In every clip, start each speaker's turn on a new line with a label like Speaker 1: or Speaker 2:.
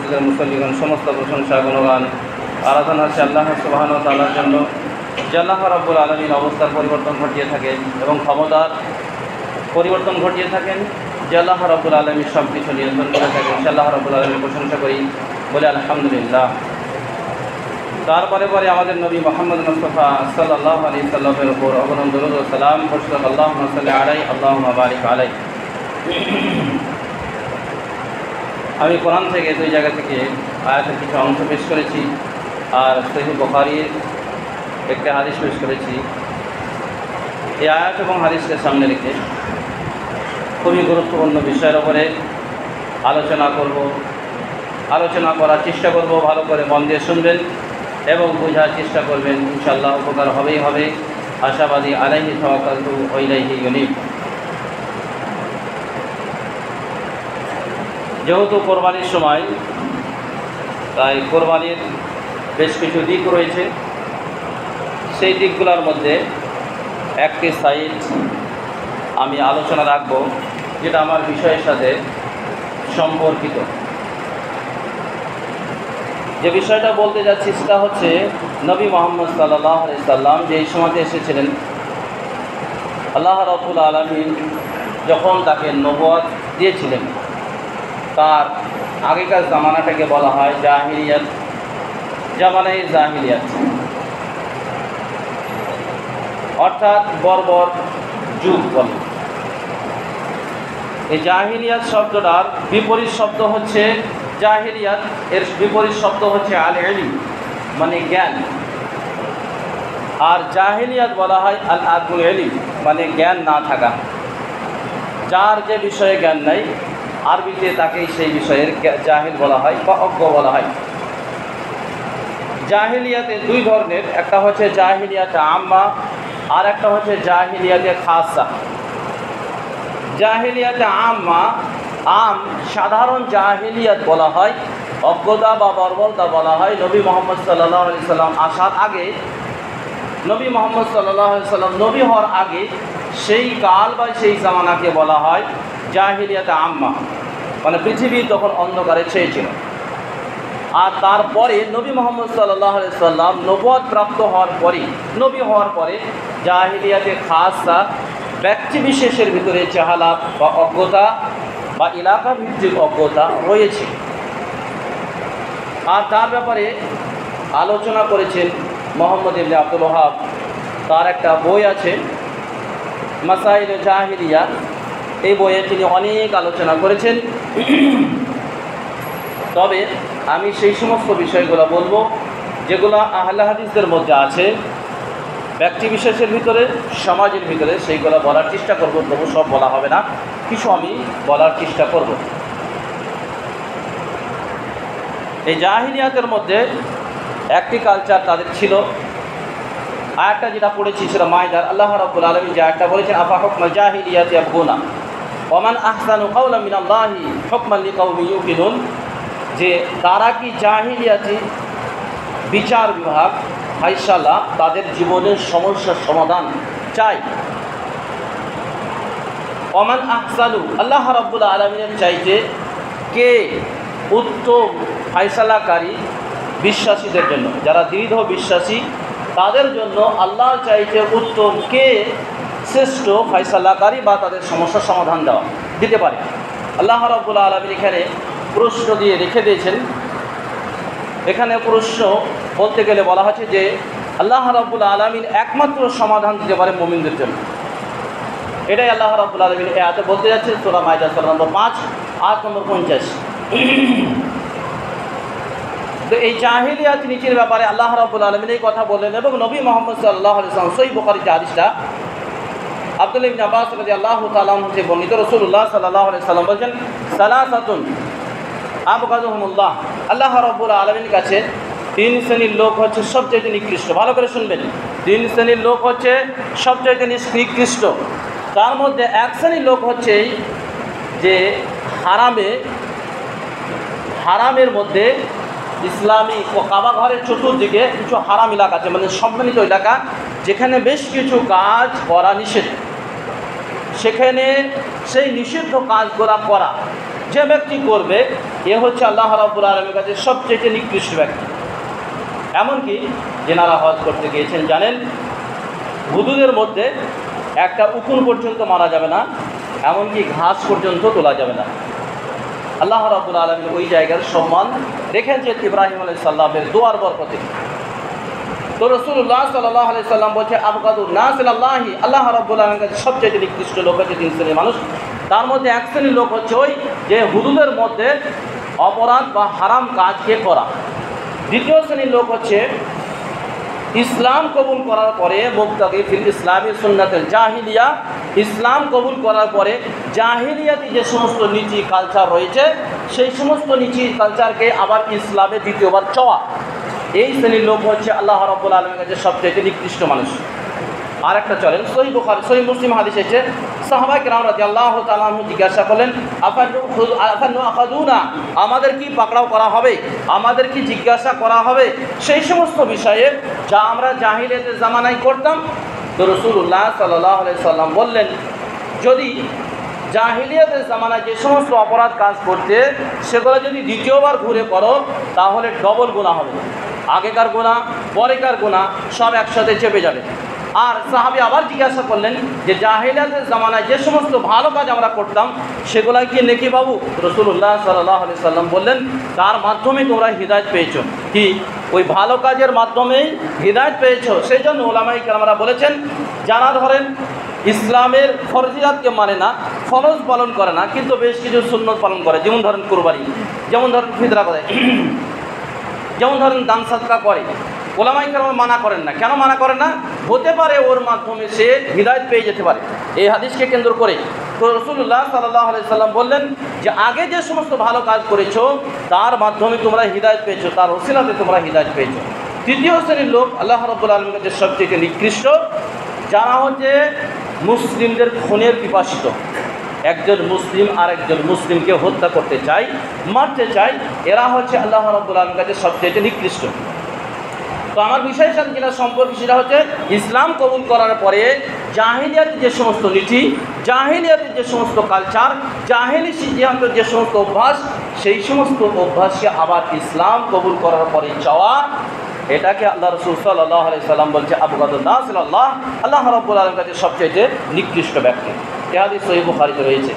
Speaker 1: মসজিদের মুসল্লিগণ, সমস্ত প্রশংসা গুণগান আরাধনা হচ্ছে আল্লাহ সুবহানাহু ওয়া তাআলার জন্য, যে আল্লাহ রাব্বুল আলামিন অবস্থার পরিবর্তন ঘটিয়ে থাকেন এবং ক্ষমতার পরিবর্তন ঘটিয়ে থাকেন, যে আল্লাহ রাব্বুল আলামিন সব কিছু নিয়ন্ত্রণ করে থাকেন। সে আল্লাহ রাব্বুল আলামিনের প্রশংসা করি, বলে আলহামদুলিল্লাহ। তারপরে আমাদের নবী মুহাম্মদ মুস্তাফা সাল্লাল্লাহু আলাইহি সাল্লামের উপর অগণন দরুদ ও সালাম বর্ষিত। আল্লাহুম্মা সাল্লি আলাইহি আল্লাহুম্মা বারিক আলাইহি। আমি কোরআন থেকে দুই জায়গা থেকে আয়াতের কিছু অংশ পেশ করেছি, আর সহিহ বুখারীর একটা হাদিস পেশ করেছি। এই আয়াত এবং হাদিসকে সামনে রেখে খুবই গুরুত্বপূর্ণ বিষয়ের উপরে আলোচনা করার চেষ্টা করব। ভালো করে মন দিয়ে শুনবেন এবং বোঝার চেষ্টা করবেন, ইনশাআল্লাহ উপকার হবেই হবে। আশাবাদী। আলাইহি তাওয়াক্কালতু ওয়া ইলাইহি ইউনীব। যেহেতু কোরবানির সময়, তাই কোরবানির বেশ কিছু দিক রয়েছে। সেই দিকগুলোর মধ্যে একটি সাইড আমি আলোচনা রাখব, যেটা আমার বিষয়ের সাথে সম্পর্কিত। যে বিষয়টা বলতে যাচ্ছি সেটা হচ্ছে নবী মুহাম্মদ সাল্লাল্লাহু আলাইহি সাল্লাম যে এই সময়তে এসেছিলেন, আল্লাহ রাব্বুল আলামিন যখন তাকে নবুয়ত দিয়েছিলেন, তার আগেকার জামানাটাকে বলা হয় জাহিলিয়াত, জামানায়ে জাহিলিয়াত, অর্থাৎ বর্বর যুগ বলে। এই জাহিলিয়াত শব্দটার বিপরীত শব্দ হচ্ছে জাহিলিয়াত, এর বিপরীত শব্দ হচ্ছে আল ইলম, মানে জ্ঞান। আর জাহিলিয়াত বলা হয় আল আদমুল ইলম, মানে জ্ঞান না থাকা। যার যে বিষয়ে জ্ঞান নাই, আরবিতে তাকেই সেই বিষয়ের জাহিল বলা হয় বা অজ্ঞ বলা হয়। জাহিলিয়াতে দুই ধরনের, একটা হচ্ছে জাহিলিয়াতে আম্মা, আর একটা হচ্ছে জাহিলিয়াতে খাসা। জাহিলিয়াতে আম্মা, সাধারণ জাহিলিয়াত বলা হয়, অজ্ঞতা বা বর্বরতা বলা হয়। নবী মুহাম্মদ সাল্লাল্লাহু আলাইহি সাল্লাম আসার আগে, নবী মুহাম্মদ সাল্লাল্লাহু আলাইহি সাল্লাম নবী হওয়ার আগে সেই কাল বা সেই জামানাকে বলা হয় জাহিলিয়াতে আম্মা, মানে পৃথিবী তখন অন্ধকারে ছেয়েছিল। আর তারপরে নবী মুহাম্মদ সাল্লাল্লাহু আলাইহি সাল্লাম নবুয়ত প্রাপ্ত হওয়ার পরে, নবী হওয়ার পরে জাহিলিয়াতে খাসা, ব্যক্তি বিশেষের ভিতরে জাহালাত বা অজ্ঞতা বা এলাকা ভিত্তিক অজ্ঞতা রয়েছে। আর তার ব্যাপারে আলোচনা করেছেন মুহাম্মদ ইবনে আব্দুল ওয়াহাব। তার একটা বই আছে মাসাইল জাহিলিয়া, এই বইয়ে তিনি অনেক আলোচনা করেছেন। তবে আমি সেই সমস্ত বিষয়গুলো বলবো যেগুলো আহলে হাদিসদের মধ্যে আছে, ব্যক্তি বিশেষের ভিতরে, সমাজের ভিতরে, সেইগুলো বলার চেষ্টা করব। তবু সব বলা হবে না, কিছু আমি বলার চেষ্টা করব। এই জাহিলিয়াতের মধ্যে একটি কালচার তাদের ছিল। আয়াতটা যেটা পড়েছি সেটা মায়দার, আল্লাহ রাব্বুল আলামিন যে আয়াতটা বলেছেন, আফা হুকমাল জাহিলিয়াতি ইয়াবগুনা ওয়া মান আহসানু কাওলাম মিনাল্লাহি হুকমান লিকাওমিন ইউকিনুন, যে তারা কি জাহিলিয়াতি বিচার বিভাগ, ফায়সালা, তাদের জীবনের সমস্যার সমাধান চাই। ওমান আহসানু, আল্লাহ রাব্বুল আলামিনের চাইতে কে উত্তম ফায়সালাকারী বিশ্বাসীদের জন্য, যারা দৃঢ় বিশ্বাসী তাদের জন্য আল্লাহ চাইতে উত্তম কে শ্রেষ্ঠ ফায়সালাকারী বা তাদের সমস্যার সমাধান দিতে পারে। আল্লাহ রাব্বুল আলামিন এখানে প্রশ্ন দিয়ে রেখে দিয়েছেন। এখানে প্রশ্ন বলতে গেলে বলা হচ্ছে যে আল্লাহ রাব্বুল আলামিন একমাত্র সমাধান দিতে পারে মুমিনদের জন্য। এটাই আল্লাহ রাব্বুল আলামিন এই আয়াতে বলতে যাচ্ছে, সূরা মায়দা সূরা নম্বর 5 আয়াত নম্বর 50। তো এই জাহিলিয়াত নীতির ব্যাপারে আল্লাহ রাব্বুল আলামিন এই কথা বললেন, এবং নবী মুহাম্মদ সাল্লাল্লাহু আলাইহি ওয়াসাল্লাম সহিহ বুখারীতে হাদিসটা আব্দুল্লাহ ইবনে আব্বাস রাদিয়াল্লাহু তাআলা আনহু থেকে বর্ণিত, রাসূলুল্লাহ সাল্লাল্লাহু আলাইহি ওয়াসাল্লাম বলেন, সালাসাতুন আবগাদুহুমুল্লাহ, আল্লাহ রাব্বুল আলামিনের কাছে তিন শ্রেণীর লোক হচ্ছে সবচেয়ে নিকৃষ্ট। ভালো করে শুনবেন, তিন শ্রেণীর লোক হচ্ছে সবচেয়ে নিকৃষ্ট। তার মধ্যে এক শ্রেণীর লোক হচ্ছে যে হারামের মধ্যে ইসলামী ও কাবা ঘরের চতুর্দিকে কিছু হারাম এলাকা আছে, মানে সম্মিলিত এলাকা, যেখানে বেশ কিছু কাজ করা নিষেধ। সেখানে সেই নিষিদ্ধ কাজগুলো করা যে ব্যক্তি করবে এ হচ্ছে আল্লাহ রাব্বুল আলামিনের কাছে সবচেয়ে নিকৃষ্ট ব্যক্তি। এমনকি যেনারা হজ করতে গিয়েছেন জানেন, হুদুদের মধ্যে একটা উকুন পর্যন্ত মারা যাবে না, এমনকি ঘাস পর্যন্ত তোলা যাবে না। আল্লাহ রাব্বুল আলামিন ওই জায়গার সম্মান রেখেছেন ইব্রাহিম আলাইহিস সালামের দোয়ার বরকতে। তো রাসূলুল্লাহ সাল্লাল্লাহু আলাইহি সাল্লাম বলছে আবগাদুন নাস ইলাল্লাহি, আল্লাহ রাব্বুল আলামিনের কাছে সবচেয়ে নিকৃষ্ট লোক হচ্ছে তিন শ্রেণীর মানুষ। তার মধ্যে এক শ্রেণীর লোক হচ্ছে ওই যে হুদুদের মধ্যে অপরাধ বা হারাম কাজকে করা। দ্বিতীয় শ্রেণীর লোক হচ্ছে ইসলাম কবুল করার পরে মুবতাগি ফিল ইসলামী সুন্নাতুল জাহিলিয়া, ইসলাম কবুল করার পরে জাহিলিয়াতি যে সমস্ত নীতি কালচার রয়েছে সেই সমস্ত নীতি কালচারকে আবার ইসলামে দ্বিতীয়বার চাওয়া। এই শ্রেণীর লোক হচ্ছে আল্লাহ রাব্বুল আলামিনের কাছে সবচেয়ে নিকৃষ্ট মানুষ। আর একটা চলেন সহিহ বুখারী সহিহ মুসলিম হাদিস এসেছে, সাহাবায়ে কেরাম রাদিয়াল্লাহু তাআলা আনহু জিজ্ঞাসা করলেন আফানু আখাদুনা, আমাদের কি পাকড়াও করা হবে, আমাদের কি জিজ্ঞাসা করা হবে সেই সমস্ত বিষয়ে যা আমরা জাহিলিয়াতের জামানায় করতাম। তো রাসূলুল্লাহ সাল্লাল্লাহু আলাইহি সাল্লাম বললেন, যদি জাহিলিয়াতের জামানায় যে সমস্ত অপরাধ কাজ করতে সেগুলো যদি দ্বিতীয়বার ঘুরে করো তাহলে ডবল গুনাহ হবে। আগেকার গুনাহ পরেকার গুনাহ সব একসাথে চেপে যাবে। আর সাহাবী আবার জিজ্ঞাসা করলেন যে জাহিলিয়াতের জামানায় যে সমস্ত ভালো কাজ আমরা করতাম সেগুলাই কি নেকি বাবু? রাসূলুল্লাহ সাল্লাল্লাহু আলাইহি সাল্লাম বললেন, তার মাধ্যমে তোমরা হিদায়াত পেয়েছো। কি ওই ভালো কাজের মাধ্যমেই হিদায়াত পেয়েছো। সেই জন্য উলামায়ে কেরামরা বলেছেন, যারা ধরেন ইসলামের ফরজিয়াতকে মানে না, ফরজ পালন করে না, কিন্তু বেশ কিছু সুন্নত পালন করে, যেমন ধরেন কুরবানি, যেমন ধরেন ফিতরা করে, যেমন ধরেন দান সাদকা করে, ওলামায়ে কেরাম মানা করেন না। কেন মানা করেন না? হতে পারে ওর মাধ্যমে সে হিদায়াত পেয়ে যেতে পারে। এই হাদিসকে কেন্দ্র করে তো রাসূলুল্লাহ সাল্লাল্লাহু আলাইহি সাল্লাম বললেন যে আগে যে সমস্ত ভালো কাজ করেছো তার মাধ্যমে তোমরা হিদায়াত পেয়েছো, তার ওসিলাতে তোমরা হিদায়াত পেয়েছো। তৃতীয় শ্রেণীর লোক আল্লাহ রাব্বুল আলামিনের কাছে সবচেয়ে নিকৃষ্ট, যারা হচ্ছে মুসলিমদের খুনের পিপাসিত। একজন মুসলিম আর একজন মুসলিমকে হত্যা করতে চায়, মারতে চায়, এরা হচ্ছে আল্লাহ রাব্বুল আলামিনের কাছে সবচেয়ে নিকৃষ্ট। তো আমার বিষয়ের সাথে যেটা সম্পর্ক সেটা হচ্ছে ইসলাম কবুল করার পরে জাহিলিয়াতের যে সমস্ত নীতি, জাহিলিয়াতের যে সমস্ত কালচার, জাহিলি সিদ্ধান্তের যে সমস্ত অভ্যাস, সেই সমস্ত অভ্যাসকে আবার ইসলাম কবুল করার পরে চাওয়া, এটাকে আল্লাহ রাসূল সাল্লাল্লাহু আলাইহি সাল্লাম বলছে আবগাদুন নাস ইলাল্লাহ, আল্লাহ রাব্বুল আলামিনের কাছে সবচেয়ে নিকৃষ্ট ব্যক্তি। এই হাদিস সহিহ বুখারীতে রয়েছে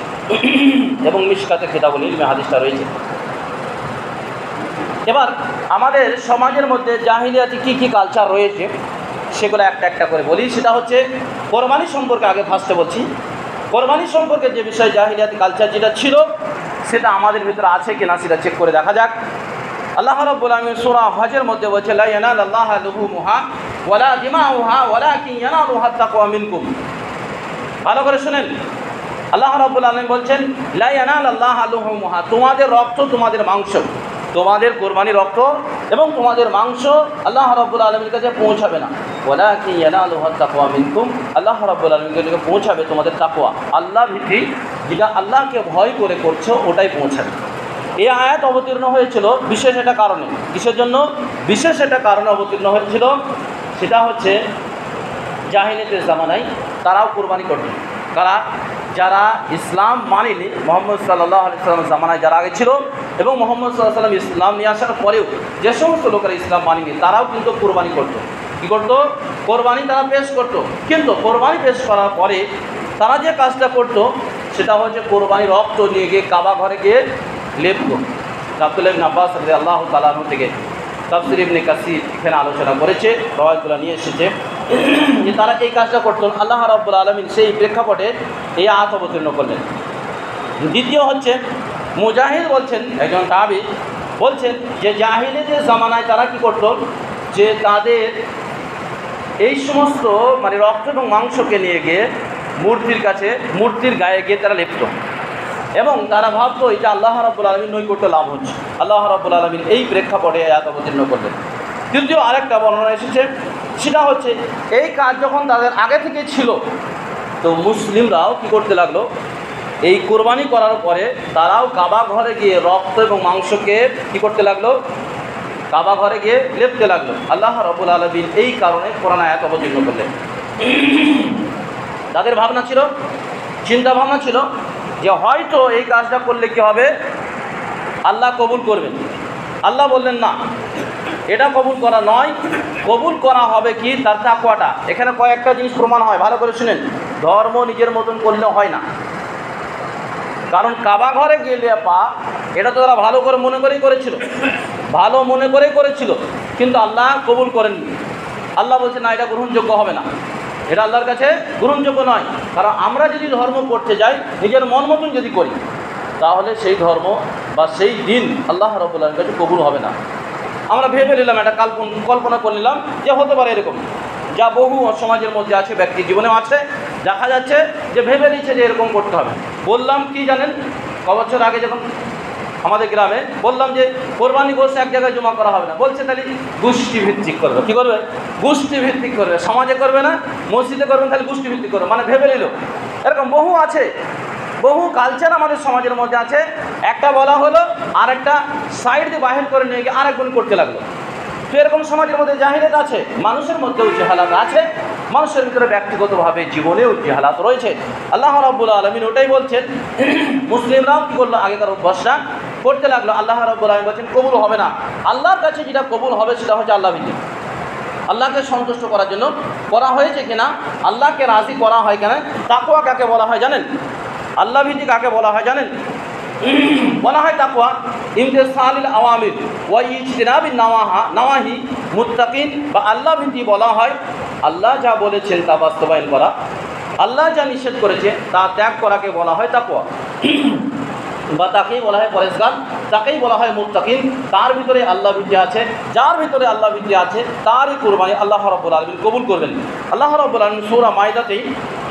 Speaker 1: এবং মিশকাতে কিতাবুল ইলমে হাদিসটা রয়েছে। এবার আমাদের সমাজের মধ্যে জাহিলিয়াতি কী কী কালচার রয়েছে সেগুলো একটা একটা করে বলি। সেটা হচ্ছে কোরবানি সম্পর্কে আগে ফার্স্টে বলছি। কোরবানি সম্পর্কে যে বিষয় জাহিলিয়াতি কালচার যেটা ছিল সেটা আমাদের ভিতরে আছে কিনা সেটা চেক করে দেখা যাক। আল্লাহ রাব্বুল আলামিন সূরা হজের মধ্যে বলছে লা ইয়ানালুল্লাহা লুহুমুহা ওয়ালা দিমাউহা ওয়ালাকিন ইয়ানালুহা তাকওয়া মিনকুম। ভালো করে শুনেন, আল্লাহ রাব্বুল আলামিন বলছেন লা ইয়ানালুল্লাহা লুহুমুহা, তোমাদের রক্ত, তোমাদের মাংস, তোমাদের কোরবানির রক্ত এবং তোমাদের মাংস আল্লাহ রাব্বুল আলামিনের কাছে পৌঁছাবে না। ওয়ালাকিন ইয়ানালুহা তাকওয়া মিনকুম, আল্লাহ রাব্বুল আলামিনের কাছে পৌঁছাবে তোমাদের তাকওয়া, আল্লাহ ভীতি, যেটা আল্লাহকে ভয় করে করছো ওটাই পৌঁছাবে। এই আয়াত অবতীর্ণ হয়েছিল বিশেষ একটা কারণে। কিসের জন্য? বিশেষ একটা কারণে অবতীর্ণ হয়েছিল, সেটা হচ্ছে জাহিলিয়াতের জামানায় তারাও কোরবানি করতেন। কারা? যারা ইসলাম মানেনি, মুহাম্মদ সাল্লাল্লাহু আলাইহি সাল্লামের জামানায় যারা আগে ছিল এবং মুহাম্মদ সাল্লাল্লাহু আলাইহি সাল্লাম ইসলাম নিয়ে আসার পরেও যে সমস্ত লোকেরা ইসলাম মানেনি তারাও কিন্তু কোরবানি করতো। কী করতো? কোরবানি তারা পেশ করতো। কিন্তু কোরবানি পেশ করার পরে তারা যে কাজটা করতো সেটা হচ্ছে কোরবানির রক্ত নিয়ে গিয়ে কাবা ঘরে গিয়ে লেপতো। আব্দুল্লাহ ইবনে আব্বাস রাদিয়াল্লাহু তাআলা আনহু থেকে তাফসীর ইবনে কাসীর এখানে আলোচনা করেছে, রওয়ায়াতগুলো নিয়ে এসেছে যে তারা এই কাজটা করতেন। আল্লাহ রাব্বুল আলামিন সেই প্রেক্ষাপটে এই আয়াত অবতীর্ণ করলেন। দ্বিতীয় হচ্ছে মুজাহিদ বলছেন, একজন তাবী বলছেন যে জাহিলিয়াতের জামানায় তারা কি করত, যে তাদের এই সমস্ত মানে রক্ত এবং মাংসকে নিয়ে গিয়ে মূর্তির কাছে, মূর্তির গায়ে গিয়ে তারা লেপ্ত এবং তারা ভাবতো এটা আল্লাহ রাব্বুল আলামিন নৈকট্য লাভ হচ্ছে। আল্লাহ রাব্বুল আলামিন এই প্রেক্ষাপটে আয়াত অবতীর্ণ করলেন। তৃতীয় আরেকটা বর্ণনা এসেছে, সেটা হচ্ছে এই কাজ যখন তাদের আগে থেকে ছিল তো মুসলিমরাও কি করতে লাগলো, এই কোরবানি করার পরে তারাও কাবা ঘরে গিয়ে রক্ত এবং মাংসকে কি করতে লাগলো, কাবা ঘরে গিয়ে লেপতে লাগলো। আল্লাহ রাব্বুল আলামিন এই কারণে কোরআন আয়াত অবতীর্ণ করলেন। তাদের ভাবনা ছিল, চিন্তা ভাবনা ছিল যে হয়তো এই কাজটা করলে কি হবে, আল্লাহ কবুল করবেন। আল্লাহ বললেন না, এটা কবুল করা নয়, কবুল করা হবে কি তার তাকওয়াটা। এখানে কয়েকটা জিনিস প্রমাণ হয়, ভালো করে শুনেন। ধর্ম নিজের মতন করলে হয় না, কারণ কাবা ঘরে গেলে এটা তো তারা ভালো করে মনে করেই করেছিল, ভালো মনে করেই করেছিল, কিন্তু আল্লাহ কবুল করেননি। আল্লাহ বলছে না, এটা গ্রহণযোগ্য হবে না, এটা আল্লাহর কাছে গ্রহণযোগ্য নয়। কারণ আমরা যদি ধর্ম করতে যাই নিজের মন মতন যদি করি, তাহলে সেই ধর্ম বা সেই দিন আল্লাহ রাব্বুল আলামিনের কাছে কবুল হবে না। আমরা ভেবে নিলাম, এটা কল্পনা করে নিলাম যে হতে পারে এরকম, যা বহু সমাজের মধ্যে আছে, ব্যক্তি জীবনেও আছে, দেখা যাচ্ছে যে ভেবে নিচ্ছে যে এরকম করতে হবে। বললাম কি জানেন, কবছর আগে যখন আমাদের গ্রামে বললাম যে কোরবানি গোশত এক জায়গায় জমা করা হবে না, বলছে তাহলে গোষ্ঠী ভিত্তিক করবে। কী করবে? গোষ্ঠী ভিত্তিক করবে, সমাজে করবে না, মসজিদে করবেন, তাহলে গোষ্ঠী ভিত্তিক করবে, মানে ভেবে নিল। এরকম বহু আছে, বহু কালচার আমাদের সমাজের মধ্যে আছে। একটা বলা হলো, আর একটা সাইড দিয়ে বাহির করে নিয়ে গিয়ে আরেকজন করতে লাগলো। তো এরকম সমাজের মধ্যে জাহিলিয়াত আছে, মানুষের মধ্যেও জাহালাত আছে, মানুষের ভিতরে ব্যক্তিগতভাবে জীবনেও জাহালাত রয়েছে। আল্লাহ রাব্বুল আলামিন ওটাই বলছেন। মুসলিমরাও কী করলো, আগেকার অভ্যাসটা করতে লাগলো। আল্লাহ রাব্বুল আলামিন বলছেন কবুল হবে না। আল্লাহর কাছে যেটা কবুল হবে সেটা হচ্ছে আল্লাহ ভিত্তিক, আল্লাহকে সন্তুষ্ট করার জন্য করা হয়েছে কিনা, আল্লাহকে রাজি করা হয় কিনা। তাকওয়া কাকে বলা হয় জানেন? আল্লাহ ভিত্তিক কাকে বলা হয় জানেন? বলা হয় তাকওয়া ইমতিসালিল আওয়ামির ওয়া ইজতিনাবিন নাওয়াহি মুত্তাকিন, বা আল্লাহ ভিত্তিক বলা হয় আল্লাহ যা বলেছেন তা বাস্তবায়ন করা, আল্লাহ যা নিষেধ করেছে তা ত্যাগ করাকে বলা হয় তাকওয়া, বা তাকেই বলা হয় পরেজগার, তাকেই বলা হয় মুত্তাকিন। তার ভিতরে আল্লাহ ভীতি আছে, যার ভিতরে আল্লাহ ভীতি আছে তারই কুরবানি আল্লাহ রাব্বুল আলামিন কবুল করবেন। আল্লাহ রাব্বুল আলামিন সূরা মাইদাতেই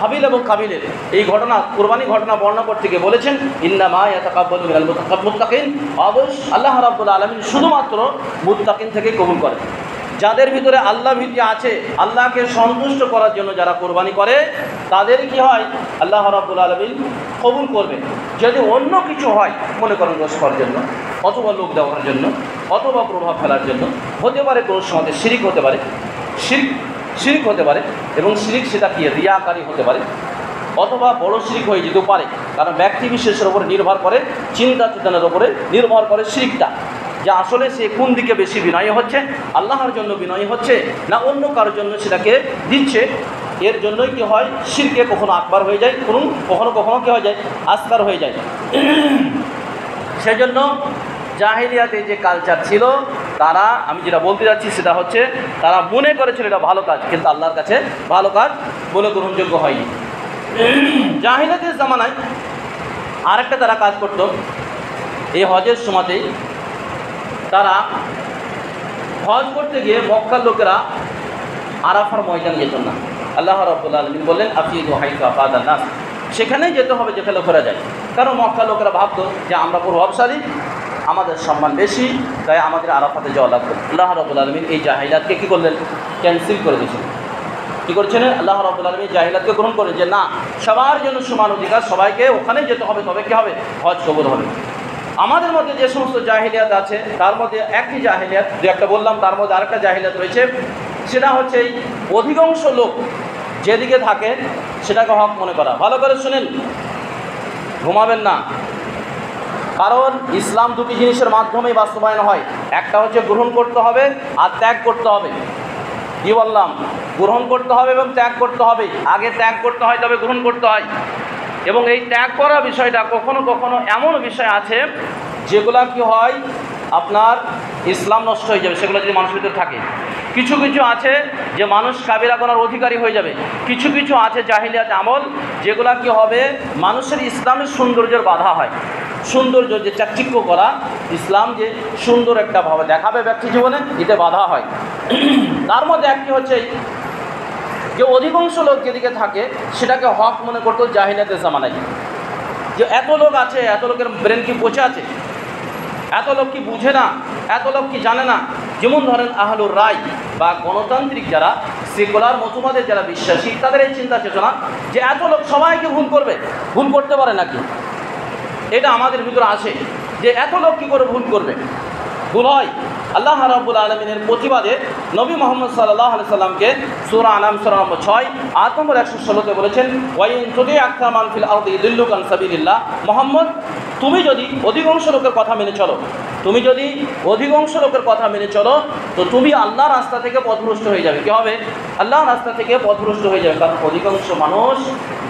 Speaker 1: হাবিল এবং কাবিলের এই ঘটনা, কুরবানি ঘটনা বর্ণনা করতে গিয়ে বলেছেন ইন্নামা ইয়াতাকাব্বালু মিনাল মুত্তাকিন, অবশ্য আল্লাহ রাব্বুল আলামিন শুধুমাত্র মুত্তাকিন থেকে কবুল করেন। যাদের ভিতরে আল্লাহ ভীতি আছে, আল্লাহকে সন্তুষ্ট করার জন্য যারা কোরবানি করে, তাদের কি হয়, আল্লাহ রাব্বুল আলামিন কবুল করবে। যদি অন্য কিছু হয়, মনে করেন গোশ করার জন্য, অথবা লোক দেওয়ার জন্য, অথবা প্রভাব ফেলার জন্য, হতে পারে কোনো সময় শিরিক হতে পারে, শিরিক হতে পারে, এবং শিরিক সেটা কি রিয়াকারী হতে পারে, অথবা বড় শিরিক হয়ে যেতেও পারে। কারণ ব্যক্তি বিশেষের উপরে নির্ভর করে, চিন্তা চেতনার উপরে নির্ভর করে শিরিকটা, যে আসলে সে কোন দিকে বেশি বিনয়ী হচ্ছে, আল্লাহর জন্য বিনয়ী হচ্ছে না অন্য কারোর জন্য সেটাকে দিচ্ছে। এর জন্যই কি হয়, শিরকে কখনো আকবার হয়ে যায়, কখনো কখনো কী হয়ে যায়, আসগার হয়ে যায়। সেজন্য জাহিলিয়াতে যে কালচার ছিল, তারা, আমি যেটা বলতে যাচ্ছি সেটা হচ্ছে, তারা মনে করেছিল এটা ভালো কাজ, কিন্তু আল্লাহর কাছে ভালো কাজ বলে গ্রহণযোগ্য হয়নি। জাহিলিয়াতের জামানায় আরেকটা তারা কাজ করত, এই হজের সময়তেই তারা হজ করতে গিয়ে মক্কার লোকেরা আরাফার ময়দান যেত না। আল্লাহ রাব্বুল আলামিন বললেন আফিদু হাইতু আফাদান নাস, সেখানেই যেতে হবে যেখানে লোকেরা যায়। কারণ মক্কার লোকেরা ভাবতো যে আমরা প্রভাবশালী, আমাদের সম্মান বেশি, তাই আমাদের আরাফাতে যাওয়া লাগবে। আল্লাহ রাব্বুল আলামিন এই জাহিলিয়াতকে কী করলেন, ক্যান্সেল করে দিয়েছেন। কী করছেন? আল্লাহ রাব্বুল আলামিন জাহিলিয়াতকে গ্রহণ করে যে না, সবার জন্য সমান অধিকার, সবাইকে ওখানেই যেতে হবে, তবে কী হবে, হজ কবুল হবে। আমাদের মধ্যে যে সমস্ত জাহিলিয়াত আছে, তার মধ্যে একটি জাহিলিয়াত, যে একটা বললাম, তার মধ্যে আরেকটা জাহিলিয়াত রয়েছে, সেটা হচ্ছে এই অধিকাংশ লোক যেদিকে থাকে সেটাকে হক মনে করা। ভালো করে শুনেন, ঘুমাবেন না, কারণ ইসলাম দুটি জিনিসের মাধ্যমেই বাস্তবায়ন হয়। একটা হচ্ছে গ্রহণ করতে হবে আর ত্যাগ করতে হবে। কী বললাম? গ্রহণ করতে হবে এবং ত্যাগ করতে হবে। আগে ত্যাগ করতে হয়, তবে গ্রহণ করতে হয়। এবং এই ত্যাগ করা বিষয়টা কখনো কখনো এমন বিষয় আছে যেগুলা কি হয়, আপনার ইসলাম নষ্ট হয়ে যাবে সেগুলো যদি মানুষের ভিতরে থাকে। কিছু কিছু আছে যে মানুষ কাবিরা করার অধিকারী হয়ে যাবে। কিছু কিছু আছে জাহিলিয়াত আমল, যেগুলা কি হবে, মানুষের ইসলামের সৌন্দর্যের বাধা হয়। সৌন্দর্য যে চাকচিক্য করা, ইসলাম যে সুন্দর একটা ভাবে দেখাবে ব্যক্তি জীবনে, এতে বাধা হয়। তার মধ্যে একটি হচ্ছে যে অধিকাংশ লোক যেদিকে থাকে সেটাকে হক মনে করতো জাহিলিয়াতের জামানায়। যে এত লোক আছে, এত লোকের ব্রেন কি পচে আছে, এত লোক কি বুঝে না, এত লোক কি জানে না। যেমন ধরেন আহলুর রায় বা গণতান্ত্রিক যারা, সেকুলার মতবাদের যারা বিশ্বাসী, তাদের এই চিন্তা চেতনা যে এত লোক সবাইকে ভুল করবে, ভুল করতে পারে নাকি, এটা আমাদের ভিতরে আসে যে এত লোক কী করে ভুল করবে, ভুল হয়। আল্লাহ রাব্বুল আলামিনের প্রতিবাদে নবী মুহাম্মদ সাল্লাল্লাহু আলাইহি সাল্লামকে সূরা আনাম সূরা নম্বর 6 আয়াত নম্বর 116 বলেছেন, ওয়াইন তুদি আকতার মান ফিল আরদি ইউদিল্লুকা আন সাবিলিল্লাহ। মুহাম্মদ, তুমি যদি অধিকাংশ লোকের কথা মেনে চলো, তুমি যদি অধিকাংশ লোকের কথা মেনে চলো, তো তুমি আল্লাহর রাস্তা থেকে পথভ্রষ্ট হয়ে যাবে। কী হবে? আল্লাহর রাস্তা থেকে পথভ্রষ্ট হয়ে যাবে। কারণ অধিকাংশ মানুষ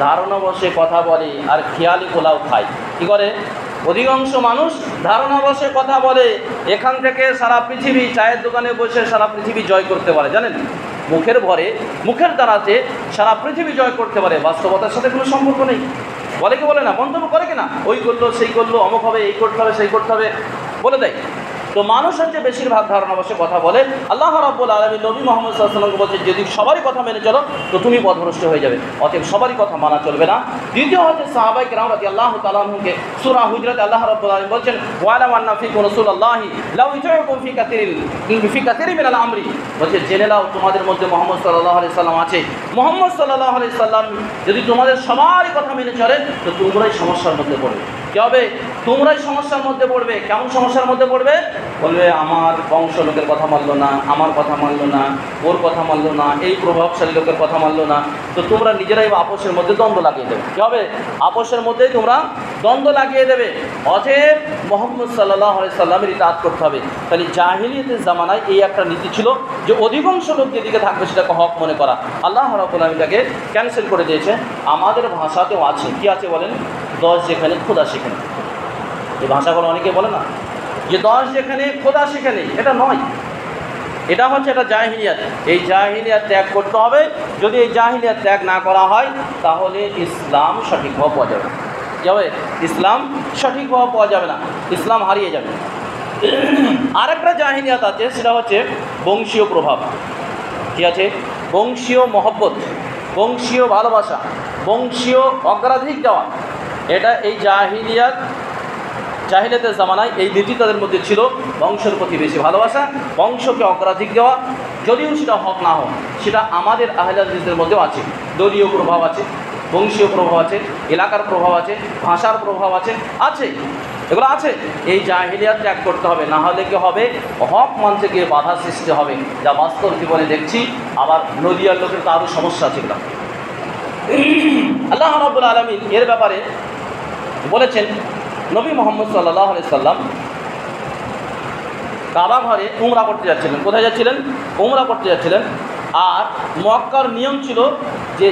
Speaker 1: ধারণা বসে কথা বলে আর খেয়ালি পোলাও খায়। কী করে? অধিকাংশ মানুষ ধারণা বসে কথা বলে, এখান থেকে সারা পৃথিবী, চায়ের দোকানে বসে সারা পৃথিবী জয় করতে পারে। জানেন, মুখের ভরে, মুখের দ্বারাতে সারা পৃথিবী জয় করতে পারে, বাস্তবতার সাথে কোনো সম্পর্ক নেই। বলে কি বলে না? মন্তব্য করে কি না? ওই করলো, সেই করলো, অমুক হবে, এই করতে হবে, সেই করতে হবে, বলে দেয়। তো মানুষ হচ্ছে বেশিরভাগ ধারণা বসে কথা বলে। আল্লাহ রাব্বুল আলামিন নবী মুহাম্মদ সাল্লাল্লাহু আলাইহি ওয়াসাল্লামকে বলছে, যদি সবারই কথা মেনে চলো তো তুমি পথভ্রষ্ট হয়ে যাবে। অতএব সবারই কথা মানা চলবে না। দ্বিতীয় হচ্ছে সাহাবায়ে কেরাম রাদিয়াল্লাহু তাআলা আনহুকে সূরা হুজরাতে আল্লাহ রাব্বুল আলামিন বলছেন, ওয়ালাম আন্না ফীকুম রাসূলুল্লাহি লাউ ইউতিউকুম ফি কাসীরিন মিনাল আমরি। বলছে, জেনে নাও তোমাদের মধ্যে মুহাম্মদ সাল্লাল্লাহু আলাইহি সাল্লাম আছে। মুহাম্মদ সাল্লাল্লাহু আলাইহি সাল্লাম যদি তোমাদের সবারই কথা মেনে চলে তো তোমরাই সমস্যার মধ্যে পড়বে। কী হবে? তোমরাই সমস্যার মধ্যে পড়বে। কেমন সমস্যার মধ্যে পড়বে? বলবে, আমার বংশ লোকের কথা মানলো না, আমার কথা মানলো না, ওর কথা মানলো না, এই প্রভাবশালী লোকের কথা মানলো না। তো তোমরা নিজেরাই আপোষের মধ্যে দ্বন্দ্ব লাগিয়ে দেবে। কী হবে? আপোষের মধ্যেই তোমরা দ্বন্দ্ব লাগিয়ে দেবে। অতএব মুহাম্মদ সাল্লাল্লাহু আলাইহি সাল্লামের ইতাআত করতে হবে। তাহলে জাহিলিয়াতের জামানায় এই একটা নীতি ছিল যে অধিকাংশ লোক যেদিকে থাকবে সেটাকে হক মনে করা। আল্লাহ রাব্বুল আলামিন তাকে ক্যান্সেল করে দিয়েছে। আমাদের ভাষাতেও আছে। কি আছে বলেন? 10 যেখানে খোদা সেখানে। এই ভাষাগুলো অনেকে বলে না যে 10 যেখানে খোদা সেখানে। এটা নয়, এটা হচ্ছে এটা জাহিলিয়াত। এই জাহিলিয়াত ত্যাগ করতে হবে। যদি এই জাহিলিয়াত ত্যাগ না করা হয় তাহলে ইসলাম সঠিকভাবে পাওয়া যাবে না। কী হবে? ইসলাম সঠিকভাবে পাওয়া যাবে না, ইসলাম হারিয়ে যাবে। আরেকটা জাহিলিয়াত আছে, সেটা হচ্ছে বংশীয় প্রভাব। ঠিক আছে? বংশীয় মহব্বত, বংশীয় ভালোবাসা, বংশীয় অগ্রাধিক দেওয়া। এটা এই জাহিলিয়াতের জামানায় এই নীতি তাদের মধ্যে ছিল। বংশের প্রতি বেশি ভালোবাসা, বংশকে অগ্রাধিক দেওয়া। যদিও সেটা হক না হোক, সেটা আমাদের আহলে হাদিসদের মধ্যেও আছে। দলীয় প্রভাব আছে, বংশীয় প্রভাব আছে, এলাকার প্রভাব আছে, ভাষার প্রভাব আছে, এগুলো আছে। এই জাহিলিয়াত ত্যাগ করতে হবে, না হলে কি হবে? হক মানতে গিয়ে বাধা সৃষ্টি হবে, যা বাস্তব জীবনে দেখছি। আবার নদিয়ার লোকের তো আরও সমস্যা আছে। আল্লাহ রাব্বুল আলামিন এর ব্যাপারে বলেছেন, নবী মুহাম্মদ সাল্লাল্লাহু আলাইহি সাল্লাম কাবা ঘরে উমরা করতে যাচ্ছিলেন। কোথায় যাচ্ছিলেন? উমরা করতে যাচ্ছিলেন। আর মক্কার নিয়ম ছিল যে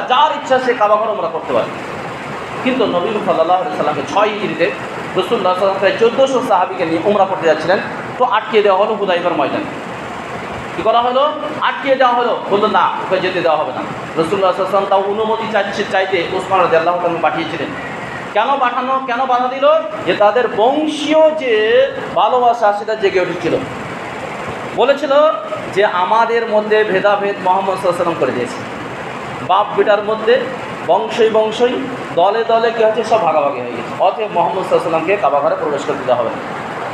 Speaker 1: যার ইচ্ছা সে কাবা ঘরে উমরা করতে পারে। কিন্তু নবী সাল্লাল্লাহু আলাইহি সাল্লামকে 6 হিজরিতে রাসূলুল্লাহ সাল্লাল্লাহু আলাইহি ওয়াসাল্লাম প্রায় 1400 সাহাবীকে নিয়ে উমরা করতে যাচ্ছিলেন। তো আটকে দেওয়া হলো হুদাইবিয়ার ময়দানে। কী করা হলো? আটকে দেওয়া হলো। বললো, না, ওকে যেতে দেওয়া হবে না। রাসূলুল্লাহ সাল্লাল্লাহু আলাইহি ওয়াসাল্লাম তাও অনুমতি চাইতে ওসমান রাদিয়াল্লাহু তাআলা পাঠিয়েছিলেন। কেন বাধা দিল? যে তাদের বংশীয় যে ভালোবাসা সেটা জেগে উঠেছিল। বলেছিল যে আমাদের মধ্যে ভেদাভেদ মুহাম্মদ সাল্লাল্লাহু আলাইহি ওয়াসাল্লাম করে দিয়েছে। বাপ বেটার মধ্যে বংশই দলে দলে কী হচ্ছে? সব ভাগাভাগি হয়ে গেছে। অতএব মুহাম্মদ সাল্লাল্লাহু আলাইহি ওয়াসাল্লামকে কাবা ঘরে প্রবেশ করতে দেওয়া হবে না।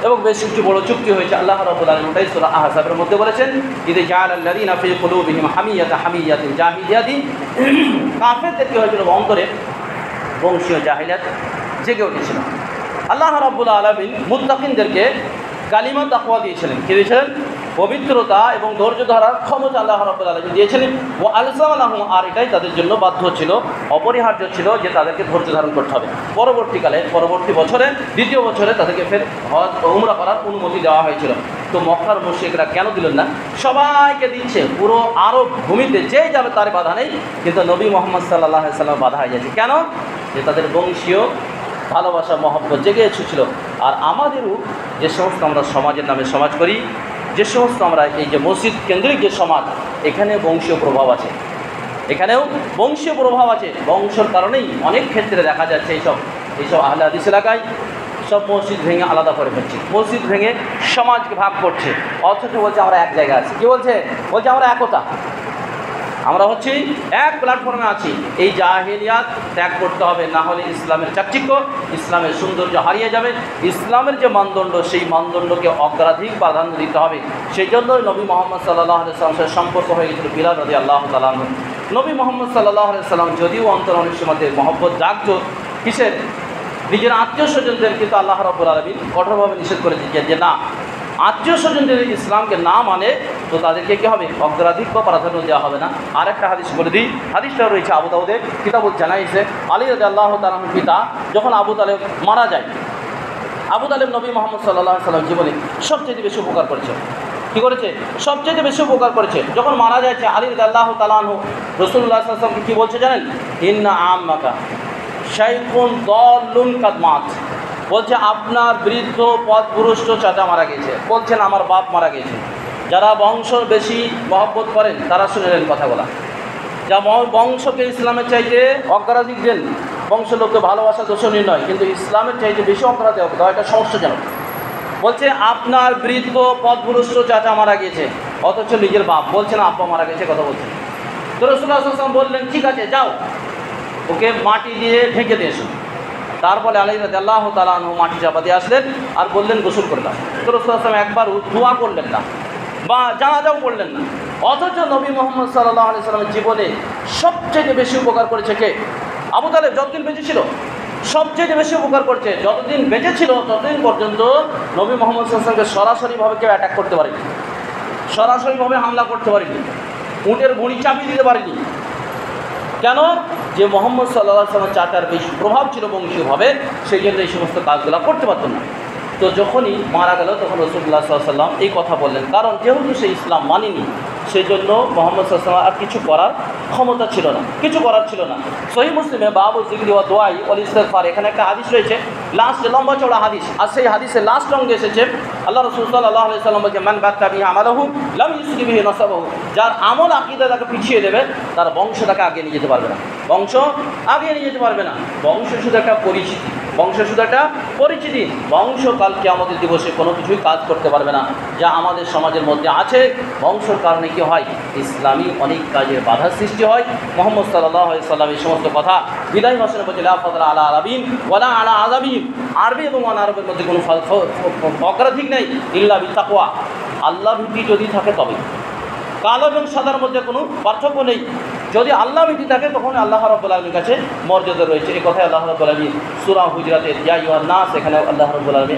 Speaker 1: এবং বেশ কিছু বড় চুক্তি হয়েছে। আল্লাহ রাব্বুল আলামিন ওটাই সূরা আহজাবের মধ্যে বলেছেন, ইযা জাআলাল্লাযীনা ফী কুলূবিহিম হামিয়াতাল জাহিলিয়াতি। কাফেরদের কী হয়েছিল? অন্তরে বংশীয় জাহিলিয়াত জেগে উঠেছিল। আল্লাহ রাব্বুল আলামিন মুত্তাকিনদেরকে কালিমা তাকওয়া দিয়েছিলেন। কী দিয়েছিলেন? পবিত্রতা এবং ধৈর্য ধরার ক্ষমতা আল্লাহ রাব্বুল আলামিন দিয়েছিলেন। ও আলজামাহুম, আর এটাই তাদের জন্য বাধ্য ছিল, অপরিহার্য ছিল যে তাদেরকে ধৈর্য ধারণ করতে হবে। পরবর্তী বছরে, দ্বিতীয় বছরে তাদেরকে ফের হজ ও উমরা করার অনুমতি দেওয়া হয়েছিল। তো মক্কার মুশরিকরা কেন দিলেন না? সবাইকে দিচ্ছে, পুরো আরব ভূমিতে যেই যাবে তার বাধা নেই, কিন্তু নবী মুহাম্মদ সাল্লাল্লাহু আলাইহি ওয়াসাল্লাম বাধা হয়ে যাচ্ছে। কেন? যে তাদের বংশীয় ভালোবাসা মহব্বত জেগে এসেছিল। আর আমাদেরও যে সমস্ত আমরা সমাজের নামে সমাজ করি, যে সমস্ত আমরা এই যে মসজিদ কেন্দ্রিক যে সমাজ, এখানে বংশীয় প্রভাব আছে, এখানেও বংশীয় প্রভাব আছে। বংশের কারণেই অনেক ক্ষেত্রে দেখা যাচ্ছে এইসব আহলে হাদিস এলাকায় সব মসজিদ ভেঙে আলাদা করে ফেলছে, মসজিদ ভেঙে সমাজকে ভাগ করছে। অথচ বলছে আমরা এক জায়গায় আছি। কী বলছে? আমরা একতা, আমরা হচ্ছি এক প্ল্যাটফর্মে আছি। এই জাহিলিয়াত ত্যাগ করতে হবে, না হলে ইসলামের চাকচিক্য, ইসলামের সৌন্দর্য হারিয়ে যাবে। ইসলামের যে মানদণ্ড, সেই মানদণ্ডকে অগ্রাধিক প্রাধান্য দিতে হবে। সেই জন্যই নবী মুহাম্মদ সাল্লাল্লাহু আলাইহি ওয়াসাল্লামের সম্পর্ক হয়ে গেছিল বিলাল রাদিয়াল্লাহু তাআলা আনহু। নবী মুহাম্মদ সাল্লাল্লাহু আলাইহি ওয়াসাল্লাম যদিও অন্তর অনেক সময় মহব্বত জাগত কিসের? নিজের আত্মীয় স্বজনদের, কিন্তু আল্লাহ রাব্বুল আলামিন কঠোরভাবে নিষেধ করে দিয়েছেন যে না, আত্মীয় স্বজন যদি ইসলামকে না মানে তো তাদেরকে কী হবে, অগ্রাধিক বা প্রাধান্য দেওয়া হবে না। আরেকটা হাদিস বলে দিই, হাদিসটা রয়েছে আবু দাউদের কিতাবুল জানাইসে। আলী রাদিয়াল্লাহু তাআলা আনহুর পিতা যখন আবু তালেব মারা যায়, আবু তালেব নবী মুহাম্মদ সাল্লাল্লাহু আলাইহি ওয়াসাল্লাম জীবনে সবচেয়ে বেশি উপকার করেছে। কী করেছে? সবচেয়ে বেশি উপকার করেছে। যখন মারা যাচ্ছে আলী রাদিয়াল্লাহু তাআলা আনহু রাসূলুল্লাহ সাল্লাল্লাহু আলাইহি ওয়াসাল্লামকে কী বলছে জানেন? ইন্না আম্মাকা শাইখুন দাল্লুন কাদ মাত, বলছে আপনার বৃদ্ধ পথভ্রষ্ট চাচা মারা গেছে। বলছেন আমার বাপ মারা গেছে। যারা বংশ বেশি মহব্বত করেন তারা শুনেলেন কথাগুলা। যা বংশকে ইসলামের চাইতে অগ্রাধিক দেন, বংশ লোককে ভালোবাসা দোষণীয় নয়, কিন্তু ইসলামের চাইতে বেশি অগ্রাধিক দেওয়া এটা সমস্যাজনক। বলছে আপনার বৃদ্ধ পথভ্রষ্ট চাচা মারা গেছে, অথচ নিজের বাপ বলছে না আব্বা মারা গেছে কথা বলছে। তো রাসূলুল্লাহ সাল্লাল্লাহু আলাইহি ওয়াসাল্লাম বললেন ঠিক আছে যাও, ওকে মাটি দিয়ে ঢেকে দিয়ে এসো। তারপরে আলী রাদিয়াল্লাহু তাআলা আনহু মাটি চাপা দিয়ে আসলেন আর বললেন গোসল করে দাও। তো রাসূলুল্লাহ সাল্লাল্লাহু আলাইহি ওয়াসাল্লাম একবার দোয়া করলেন না বা জানাজাও করলেন না, অথচ নবী মুহাম্মদ সাল্লাল্লাহু আলাইহি ওয়াসাল্লামের জীবনে সবচেয়ে বেশি উপকার করেছে কে? আবু তালেব যতদিন বেঁচে ছিল সবচেয়ে বেশি উপকার করছে। যতদিন বেঁচে ছিল ততদিন পর্যন্ত নবী মুহাম্মদ সাল্লাল্লাহু আলাইহি ওয়াসাল্লামকে সরাসরিভাবে কেউ অ্যাটাক করতে পারেনি, সরাসরিভাবে হামলা করতে পারেনি, উটের ভুঁড়ি চাপিয়ে দিতে পারেনি। কেন? যে মুহাম্মদ সাল্লাল্লাহু আলাইহি ওয়াসাল্লামের চাচার বেশি প্রভাব ছিল বংশীয়ভাবে, সেই জন্য এই সমস্ত কাজগুলো করতে পারতেন না। তো যখনই মারা গেল তখন রাসূলুল্লাহ সাল্লাল্লাহু আলাইহি ওয়াসাল্লাম এই কথা বললেন, কারণ যেহেতু সে ইসলাম মানেনি সেই জন্য মুহাম্মদ সাল্লাল্লাহু আলাইহি ওয়াসাল্লাম আর কিছু করার ক্ষমতা ছিল না, কিছু করার ছিল না। সহিহ মুসলিমে বাবু যিকরি ওয়া দুআই ওয়াল ইস্তিগফার, এখানে একটা হাদিস রয়েছে, লাস্ট লম্বা চওড়া হাদিস, আর সেই হাদিসের লাস্ট অঙ্গে এসেছে আল্লাহ রাসূল সাল্লাল্লাহু আলাইহি ওয়াসাল্লাম বলেছেন মান বাত্তা বিহি আমালহু লাম ইউসরি বিহি নাসাবহু, যার আমল আকীদা তাকে পিছিয়ে দেবে তার বংশ তাকে আগে নিয়ে যেতে পারবে না, বংশ আগে নিয়ে যেতে পারবে না। বংশ শুধু একটা পরিচিতি, বংশ শুধু একটা পরিচিতি, বংশ কাল কিয়ামতের দিবসে কোনো কিছুই কাজ করতে পারবে না। যা আমাদের সমাজের মধ্যে আছে, বংশের কারণে কি হয়, ইসলামী অনেক কাজের বাধা সৃষ্টি হয়। মুহাম্মদ সাল্লাল্লাহু আলাইহি ওয়াসাল্লাম এই সমস্ত কথা বিদায় ভাষণে বলছে লা ফাদলা আলা আরাবিন ওয়ালা আলা আযাবিন, আরবি এবং অনারবের মধ্যে কোনো অগ্রাধিক নেই ইল্লা বিতাকওয়া, আল্লাহ ভীতি যদি থাকে তবে। কালো এবং সাদার মধ্যে কোনো পার্থক্য নেই, যদি আল্লাহ ভীতি থাকে তখন আল্লাহ রাব্বুল আলামিনের কাছে মর্যাদা রয়েছে। এই কথাই আল্লাহ রাব্বুল আলামিন সূরা হুজরাতের ইয়া আইয়ুহান নাস, এখানে আল্লাহ রাব্বুল আলামিন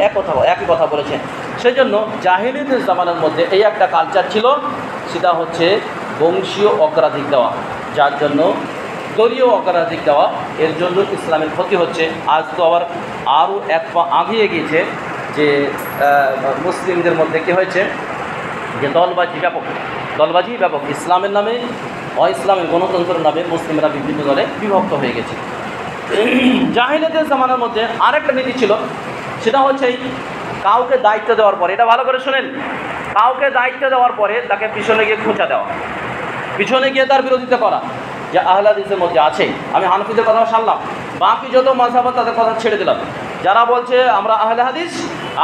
Speaker 1: একই কথা বলেছেন। সেই জন্য জাহিলিয়াতের জামানার মধ্যে এই একটা কালচার ছিল, সেটা হচ্ছে বংশীয় অগ্রাধিক দেওয়া, যার জন্য দলীয় অগ্রাধিক দেওয়া, এর জন্য ইসলামের ক্ষতি হচ্ছে। আজ তো আবার আরও এক পা আগিয়ে গিয়েছে যে মুসলিমদের মধ্যে কী হয়েছে যে দলবাজি ব্যাপক, ইসলামের নামে ইসলামের গণতন্ত্রের নামে মুসলিমরা বিভিন্ন দলে বিভক্ত হয়ে গেছে। জাহিলিয়াতের জামানার মধ্যে আরেকটা নীতি ছিল, সেটা হচ্ছে কাউকে দায়িত্ব দেওয়ার পরে, এটা ভালো করে শোনেন, কাউকে দায়িত্ব দেওয়ার পরে তাকে পিছনে গিয়ে খোঁচা দেওয়া, পিছনে গিয়ে তার বিরোধিতা করা, যে আহলে হাদিসের মধ্যে আছে। আমি হানফিদের কথা সারলাম, বাকি যত মাযহাব তাদের কথা ছেড়ে দিলাম। যারা বলছে আমরা আহলে হাদিস,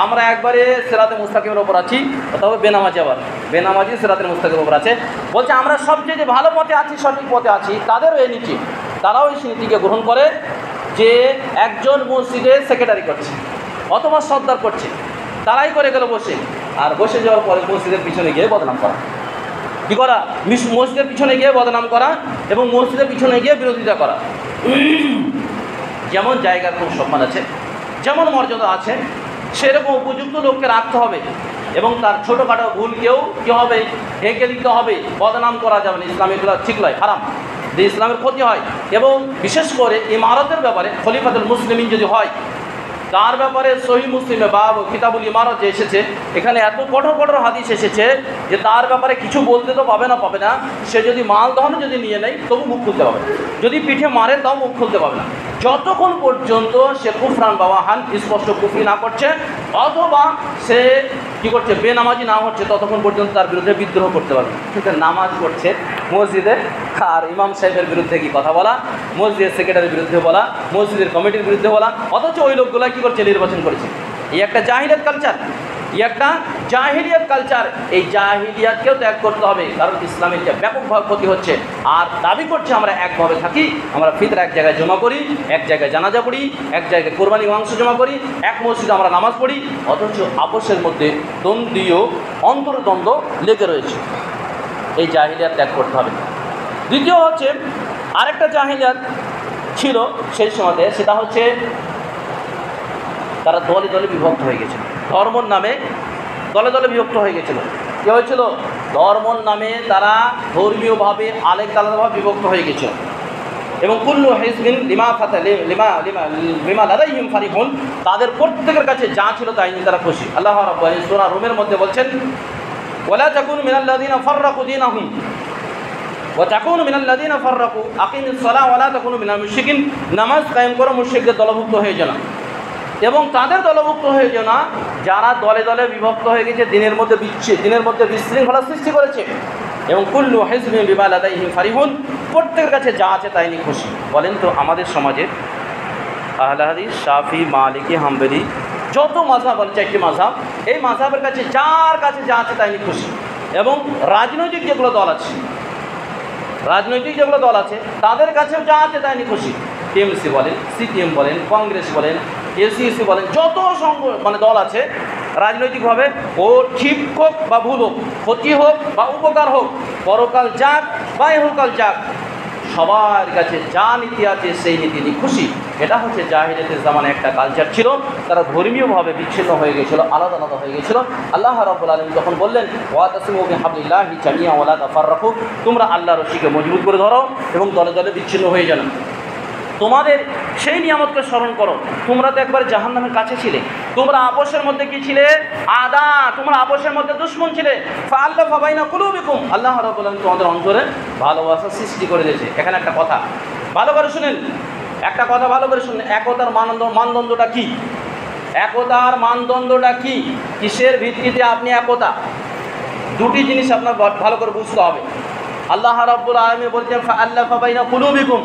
Speaker 1: আমরা একবারে সিরাতে মুস্তাকিমের ওপর আছি, অথবা বেনামাজি সিরাতের মুস্তাকিমের ওপর আছে, বলছে আমরা সবচেয়ে ভালো পথে আছি, সঠিক পথে আছি, তাদেরও এই নীতি, তারাও এই নীতিকে গ্রহণ করে যে একজন মসজিদে সেক্রেটারি করছে অথবা সর্দার করছে, তারাই করে গেল বসে যাওয়ার পরে মসজিদের পিছনে গিয়ে বদনাম করা, কী করা, মসজিদের পিছনে গিয়ে বদনাম করা এবং মসজিদের পিছনে গিয়ে বিরোধিতা করা। যেমন জায়গার খুব সম্মান আছে, যেমন মর্যাদা আছে, সেরকম উপযুক্ত লোককে রাখতে হবে এবং তার ছোটোখাটো ভুলকেও কী হবে, ঢেকে দিতে হবে, বদনাম করা যাবে না। ইসলাম এগুলো ঠিক নয়, হারাম, যে ইসলামের ক্ষতি হয়। এবং বিশেষ করে ইমারতের ব্যাপারে খলিফাতুল মুসলিমিন যদি হয়, তার ব্যাপারে সহিহ মুসলিমে বা কিতাবুল ইমারত যে এসেছে, এখানে এত কঠোর হাদিস এসেছে যে তার ব্যাপারে কিছু বলতে তো পাবে না, সে যদি মালদহন যদি নিয়ে নেয় তবু মুখ খুলতে পাবে না, যদি পিঠে মারে তাও মুখ খুলতে পাবে না, যতক্ষণ পর্যন্ত সে কুফরান বাওয়াহান স্পষ্ট কুফরি না করছে অথবা সে কী করছে বেনামাজি না হচ্ছে, ততক্ষণ পর্যন্ত তার বিরুদ্ধে বিদ্রোহ করতে পারবে না। কিন্তু নামাজ পড়ছে মসজিদে, আর ইমাম সাহেবের বিরুদ্ধে কি কথা বলা, মসজিদের সেক্রেটারির বিরুদ্ধে বলা, মসজিদের কমিটির বিরুদ্ধে বলা, অথচ ওই লোকগুলা কী করছে, নির্বাচন করেছে। এই একটা জাহিলিয়াত কালচার, এই জাহিলিয়াতকেও ত্যাগ করতে হবে, কারণ ইসলামের যে ব্যাপকভাবে ক্ষতি হচ্ছে। আর দাবি করছে আমরা একভাবে থাকি, আমরা ফিতরা এক জায়গায় জমা করি, এক জায়গায় জানাজা পড়ি, এক জায়গায় কোরবানি মাংস জমা করি, এক মসজিদে আমরা নামাজ পড়ি, অথচ আপসের মধ্যে দ্বন্দ্বীয় অন্তর্দ্বন্দ্ব লেগে রয়েছে। এই জাহিলিয়াত ত্যাগ করতে হবে। দ্বিতীয় হচ্ছে আরেকটা জাহিলিয়াত ছিল সেই সময়তে, সেটা হচ্ছে তারা দলে বিভক্ত হয়ে গেছে। ধর্মর নামে দলে দলে বিভক্ত হয়ে গেছিল। কী হয়েছিল? ধর্মর নামে তারা ধর্মীয়ভাবে আলাদাভাবে বিভক্ত হয়ে গেছিল। এবং কুল্লু হিজবিন লিমা লাদাইহিম ফারিহুন, তাদের প্রত্যেকের কাছে যা ছিল তাই নিয়ে তারা খুশি। আল্লাহ রাব্বুল সূরা রুমের মধ্যে বলছেন, ওয়ালা তাকুনু মিনাল্লাযিনা ফাররাকু দীনাহুম ওয়া তাকুনু মিনাল্লাযিনা ফাররাকু আকিমিস সালাহ ওয়া লা তাকুনু মিনাল মুশরিকিন, নামাজ কায়েম করো, মুশরিকদের দলভুক্ত হয়ে যেও না। এবং তাদের দলভুক্ত হয়ে যেও না যারা দলে দলে বিভক্ত হয়ে গেছে, দিনের মধ্যে বিশৃঙ্খলা সৃষ্টি করেছে। এবং কুল্লু হিজবিন বিমা লাদাইহিম ফারিহুন, প্রত্যেকের কাছে যা আছে তাই নিয়ে খুশি। বলেন তো আমাদের সমাজে আহলে হাদিস, শাফি, মালিকি, হাম্বলি যত মাযহাব আছে, 4টি মাযহাব, এই মাযহাবের কাছে যার কাছে যা আছে তাই নিয়ে খুশি। এবং রাজনৈতিক যেগুলো দল আছে তাদের কাছেও যা আছে তাই নিয়ে খুশি। টিএমসি বলেন, সিপিএম বলেন, কংগ্রেস বলেন, এসিএসি বলেন, যত দল আছে রাজনৈতিকভাবে, ও ঠিক হোক বা ভুল হোক, ক্ষতি হোক বা উপকার হোক, পরকাল যাক বা ইহকাল যাক, সবার কাছে যা নীতি আছে সেই নীতি নিয়ে খুশি। এটা হচ্ছে জাহিলিয়াতের জামানায় একটা কালচার ছিল। তারা ধর্মীয়ভাবে বিচ্ছিন্ন হয়ে গেছিলো, আলাদা আলাদা হয়ে গেছিলো। আল্লাহ রাব্বুল আলামিন তখন বললেন, ওয়াতাসিমু বিহাবলিল্লাহি জামিআন ওয়া লা তাফাররাকু, তোমরা আল্লাহর রশিকে মজবুত করে ধরো এবং দলে দলে বিচ্ছিন্ন হয়ে যাও। তোমাদের সেই নিয়ামতকে স্মরণ করো। তোমরা তো একবার জাহান্নামের কাছে ছিলে, তোমরা আপসের মধ্যে কি ছিলে? তোমরা আপসের মধ্যে দুশমন ছিলে। ফাআল্লাফা বাইনা কুলুবিকুম, আল্লাহ রাব্বুল আলামিন তোমাদের অন্তরে ভালোবাসা সৃষ্টি করে দিয়েছে। এখানে একটা কথা ভালো করে শুনেন, একতার মানদণ্ডটা কি? একতার মানদণ্ডটা কি? কিসের ভিত্তিতে আপনি একতা? দুটি জিনিস আপনার ভালো করে বুঝতে হবে। আল্লাহ রাব্বুল আলামিন বলছেন, ফাআল্লাফা বাইনা কুলুবিকুম,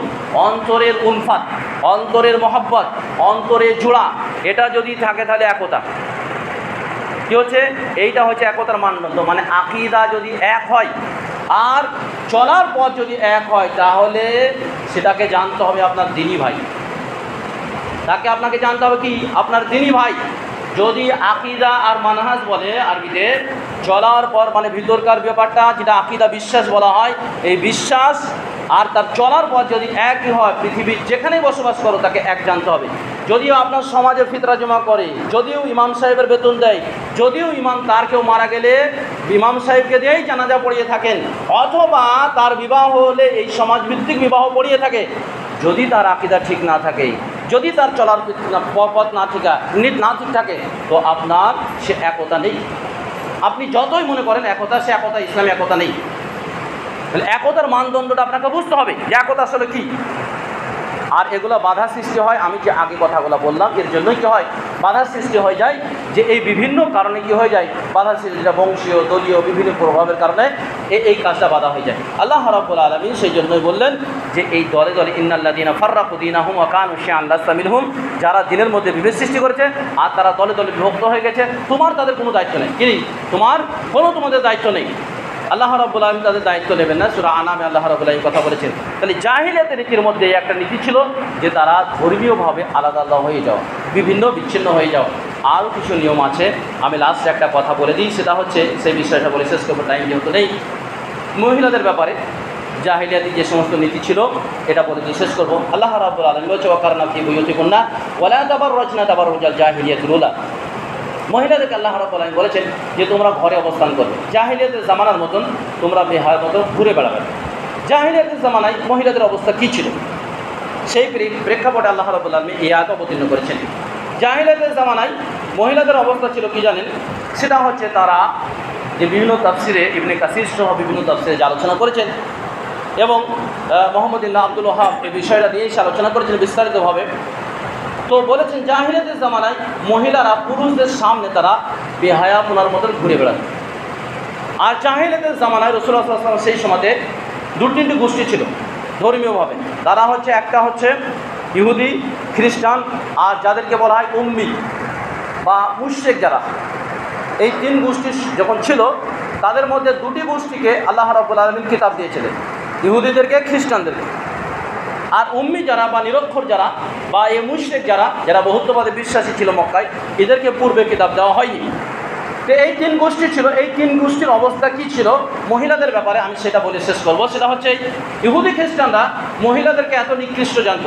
Speaker 1: অন্তরের উলফাত, অন্তরের মহব্বত, অন্তরের জোড়া, এটা যদি থাকে তাহলে একতা। কী হচ্ছে? এইটা হচ্ছে একতার মানদণ্ড। মানে আকীদা যদি এক হয় আর চলার পথ যদি এক হয়, তাহলে সেটাকে জানতে হবে আপনার দ্বীনি ভাই। আপনাকে জানতে হবে কি? আপনার দ্বীনি ভাই। যদি আকীদা আর মানহাজ বলে আরবিতে, চলার পর মানে ভিতরকার ব্যাপারটা যেটা আকীদা, বিশ্বাস বলা হয়, এই বিশ্বাস আর তার চলার পর যদি একই হয়, পৃথিবীর যেখানেই বসবাস করো তাকে এক জানতে হবে। যদিও আপনার সমাজে ফিতরা জমা করে, যদিও ইমাম সাহেবের বেতন দেয়, যদিও ইমাম তার কেউ মারা গেলে ইমাম সাহেবকে দিয়েই জানাজা পড়িয়ে থাকেন, অথবা তার বিবাহ হলে এই সমাজভিত্তিক বিবাহ পড়িয়ে থাকে, যদি তার আকীদা ঠিক না থাকে, যদি তার চলার পথ না ঠিক থাকে, তো আপনার সে একতা নেই। আপনি যতই মনে করেন একতা, সে একতা ইসলামী একতা নেই। তাহলে একতার মানদণ্ডটা আপনাকে বুঝতে হবে যে একতা আসলে কী। আর এগুলো বাধা সৃষ্টি হয়, আমি যে আগে কথাগুলো বললাম, এর জন্যই কী হয়? বাধা সৃষ্টি হয়ে যায়। যে এই বিভিন্ন কারণে কী হয়ে যায়? বাধা সৃষ্টি, বংশীয়, দলীয় বিভিন্ন প্রভাবের কারণে এই কাজটা বাধা হয়ে যায়। আল্লাহ রাব্বুল আলামিন সেই জন্যই বললেন যে এই দলে দলে ইন্নাল্লাযীনা ফাররাকু দীনাহুম ওয়া কানু শিয়া'আন লাস্তা মিনহুম, যারা দিনের মধ্যে বিভেদ সৃষ্টি করেছে আর তারা দলে দলে বিভক্ত হয়ে গেছে, তাদের কোনো দায়িত্ব নেই। কি? তোমাদের দায়িত্ব নেই। আল্লাহ রাব্বুল আলামিন তাদের দায়িত্ব নেবেন না। সূরা আনামে আল্লাহ রাব্বুল আলামিন কথা বলেছেন। তাহলে জাহিলিয়াতের নীতির মধ্যে একটা নীতি ছিল যে তারা ধর্মীয়ভাবে আলাদা আলাদা হয়ে যাওয়া, বিচ্ছিন্ন হয়ে যাওয়া। আরও কিছু নিয়ম আছে, আমি লাস্টে একটা কথা বলে দিই, সেটা হচ্ছে সেই বিষয়টা বলে শেষ করবো, টাইম যেহেতু নেই। মহিলাদের ব্যাপারে জাহিলিয়াতি যে সমস্ত নীতি ছিল এটা বলে দিয়ে শেষ করবো। আল্লাহ রাব্বুল আলামিন বলছে, ওয়াকারনা ফি বুয়ুতিকুন্না ওয়ালা তাবাররাজনা তাবাররুজাল জাহিলিয়াতিল উলা, মহিলাদেরকে আল্লাহ রাব্বুল আলামিন বলেছেন যে তোমরা ঘরে অবস্থান করবে। জাহিলিয়াতের জামানার মতন তোমরা বেহায়ার মতো ঘুরে বেড়াবে। জাহিলিয়াতের জামানায় মহিলাদের অবস্থা কী ছিল, সেই প্রেক্ষাপটে আল্লাহ রাব্বুল আলামিন এই আয়াত অবতীর্ণ করেছেন। জাহিলিয়াতের জামানায় মহিলাদের অবস্থা ছিল কি জানেন? সেটা হচ্ছে তারা যে বিভিন্ন তাফসিরে, ইবনে কাসির সহ বিভিন্ন তাফসিরে যে আলোচনা করেছেন, এবং মোহাম্মদ ইবনে আব্দুল ওয়াহাব এই বিষয়টা নিয়েই আলোচনা করেছেন বিস্তারিতভাবে। তো বলেছেন জাহিলিয়াতের জামানায় মহিলারা পুরুষদের সামনে তারা বেহায়াপনার মতন ঘুরে বেড়াত। আর জাহিলিয়াতের জামানায় রাসূলুল্লাহ সাল্লাল্লাহু আলাইহি ওয়াসাল্লাম সেই সময়তে 2-3টি গোষ্ঠী ছিল ধর্মীয়ভাবে। তারা হচ্ছে, একটা হচ্ছে ইহুদি, খ্রিস্টান, আর যাদেরকে বলা হয় উম্মি বা মুশরিক যারা। এই 3 গোষ্ঠী যখন ছিল, তাদের মধ্যে 2টি গোষ্ঠীকে আল্লাহ রাব্বুল আলামিন কিতাব দিয়েছিলেন, ইহুদিদেরকে, খ্রিস্টানদেরকে। আর উম্মি যারা বা নিরক্ষর যারা বা এই মুশরিক যারা বহুত্ববাদে বিশ্বাসী ছিল মক্কায়, এদেরকে পূর্বে কিতাব দেওয়া হয়নি। তো এই 3 গোষ্ঠী ছিল। এই 3 গোষ্ঠীর অবস্থা কী ছিল মহিলাদের ব্যাপারে, আমি সেটা বলে শেষ করবো। সেটা হচ্ছে ইহুদি খ্রিস্টানরা মহিলাদেরকে এত নিকৃষ্ট জানত,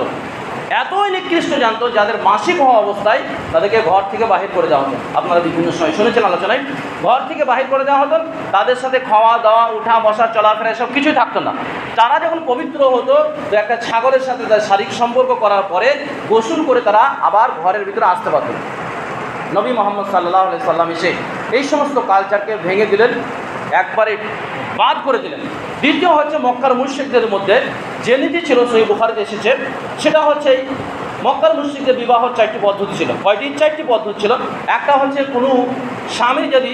Speaker 1: এতই নিকৃষ্ট জানতো, যাদের মাসিক হওয়া অবস্থায় তাদেরকে ঘর থেকে বাহির করে দেওয়া হতো। আপনারা বিভিন্ন সময় শুনেছেন আলোচনায়, ঘর থেকে বাহির করে দেওয়া হতো। তাদের সাথে খাওয়া দাওয়া, উঠা বসা, চলাফেরা এসব কিছুই থাকতো না। তারা যখন পবিত্র হতো, তো একটা ছাগলের সাথে তার শারীরিক সম্পর্ক করার পরে গোসল করে তারা আবার ঘরের ভিতরে আসতে পারত। নবী মোহাম্মদ সাল্লাল্লাহু আলাইহি সাল্লাম এসে এই সমস্ত কালচারকে ভেঙে দিলেন, একবারে বাদ করে দিলেন। দ্বিতীয় হচ্ছে মক্কার মুশরিকদের মধ্যে যে নীতি ছিল, সহিহ বুখারীতে এসেছে, সেটা হচ্ছে মক্কার মুশরিকদের বিবাহর 4টি পদ্ধতি ছিল। কয়টি? 4টি পদ্ধতি ছিল। একটা হচ্ছে কোনো স্বামী যদি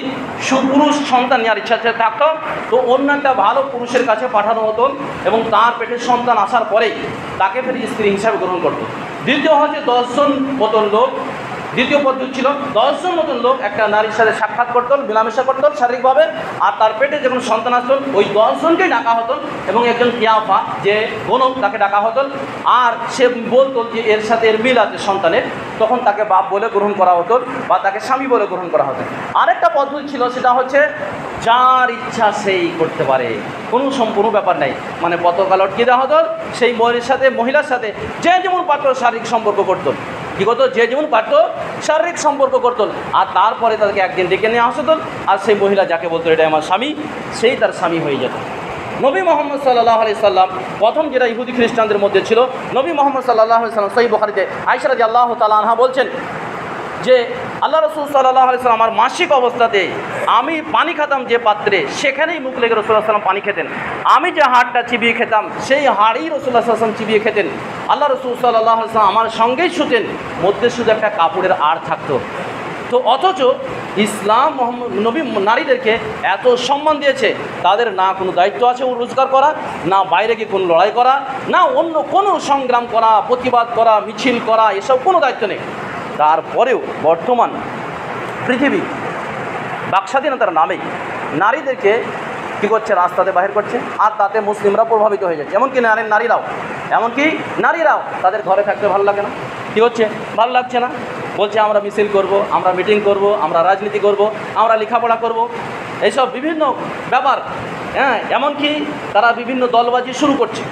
Speaker 1: সুপুরুষ সন্তান নেওয়ার ইচ্ছা থাকতো, তো অন্য একটা ভালো পুরুষের কাছে পাঠানো হতো এবং তার পেটের সন্তান আসার পরেই তাকে ফের স্ত্রী হিসাবে গ্রহণ করতো। দ্বিতীয় হচ্ছে 10 জন মতন লোক, দ্বিতীয় পদ্ধতি ছিল 10 জন মতন লোক একটা নারীর সাথে সাক্ষাৎ করতেন, মেলামেশা করতেন শারীরিকভাবে, আর তার পেটে যখন সন্তান আসতেন ওই 10 জনকেই ডাকা হতো এবং একজন কিয়াফা যে গণক তাকে ডাকা হতো, আর সে বলতো যে এর সাথে এর মিল আছে সন্তানের, তখন তাকে বাপ বলে গ্রহণ করা হতো বা তাকে স্বামী বলে গ্রহণ করা হতো। আরেকটা পদ্ধতি ছিল, সেটা হচ্ছে যার ইচ্ছা সেই করতে পারে, কোনো সম্পূর্ণ ব্যাপার নেই, মানে পতাকা লটকিয়ে দেওয়া হতো, সেই মহিলার সাথে যে যেমন পারত শারীরিক সম্পর্ক করত। কী করতো? যে যেমন পারত শারীরিক সম্পর্ক করত, আর তারপরে তাদেরকে একদিন ডেকে নিয়ে আসত, আর সেই মহিলা যাকে বলতো এটা আমার স্বামী, সেই তার স্বামী হয়ে যেত। নবী মোহাম্মদ সাল্লাল্লাহু আলাইহি সাল্লাম প্রথম যেটা ইহুদি খ্রিস্টানদের মধ্যে ছিল, নবী মোহাম্মদ সাল্লাল্লাহু আলাইহি সাল্লাম সহিহ বুখারীতে আয়েশা রাদিয়াল্লাহু তাআলা আনহা বলছেন যে আল্লাহ রাসূল সাল্লাল্লাহু আলাইহি সাল্লাম আমার মাসিক অবস্থাতে আমি পানি খেতাম যে পাত্রে, সেখানেই মুখ লেগে রাসূলুল্লাহ সাল্লাল্লাহু আলাইহি সাল্লাম পানি খেতেন। আমি যে হাড়টা চিবিয়ে খেতাম, সেই হাড়ই রাসূলুল্লাহ সাল্লাল্লাহু আলাইহি সাল্লাম চিবিয়ে খেতেন। আল্লাহ রাসূল সাল্লাল্লাহু আলাইহি সাল্লাম আমার সঙ্গেই শুতেন, মধ্যে শুধু একটা কাপড়ের আড় থাকতো। তো অথচ ইসলাম নবী নারীদেরকে এত সম্মান দিয়েছে, তাদের না কোনো দায়িত্ব আছে রোজগার করা, না বাইরে গিয়ে কোনো লড়াই করা, না অন্য কোনো সংগ্রাম করা, প্রতিবাদ করা, মিছিল করা, এসব কোনো দায়িত্ব নেই। তারপরেও বর্তমান পৃথিবী বাকস্বাধীনতার নামেই নারীদেরকে কী করছে? রাস্তাতে বাহির করছে, আর তাতে মুসলিমরা প্রভাবিত হয়ে যাচ্ছে। এমনকি নারীরাও তাদের ঘরে থাকতে ভালো লাগে না। কী হচ্ছে? ভালো লাগছে না, বলছে আমরা মিছিল করব, আমরা মিটিং করব, আমরা রাজনীতি করব, আমরা লেখাপড়া করব, এইসব বিভিন্ন ব্যাপার। এমনকি তারা বিভিন্ন দলবাজি শুরু করছে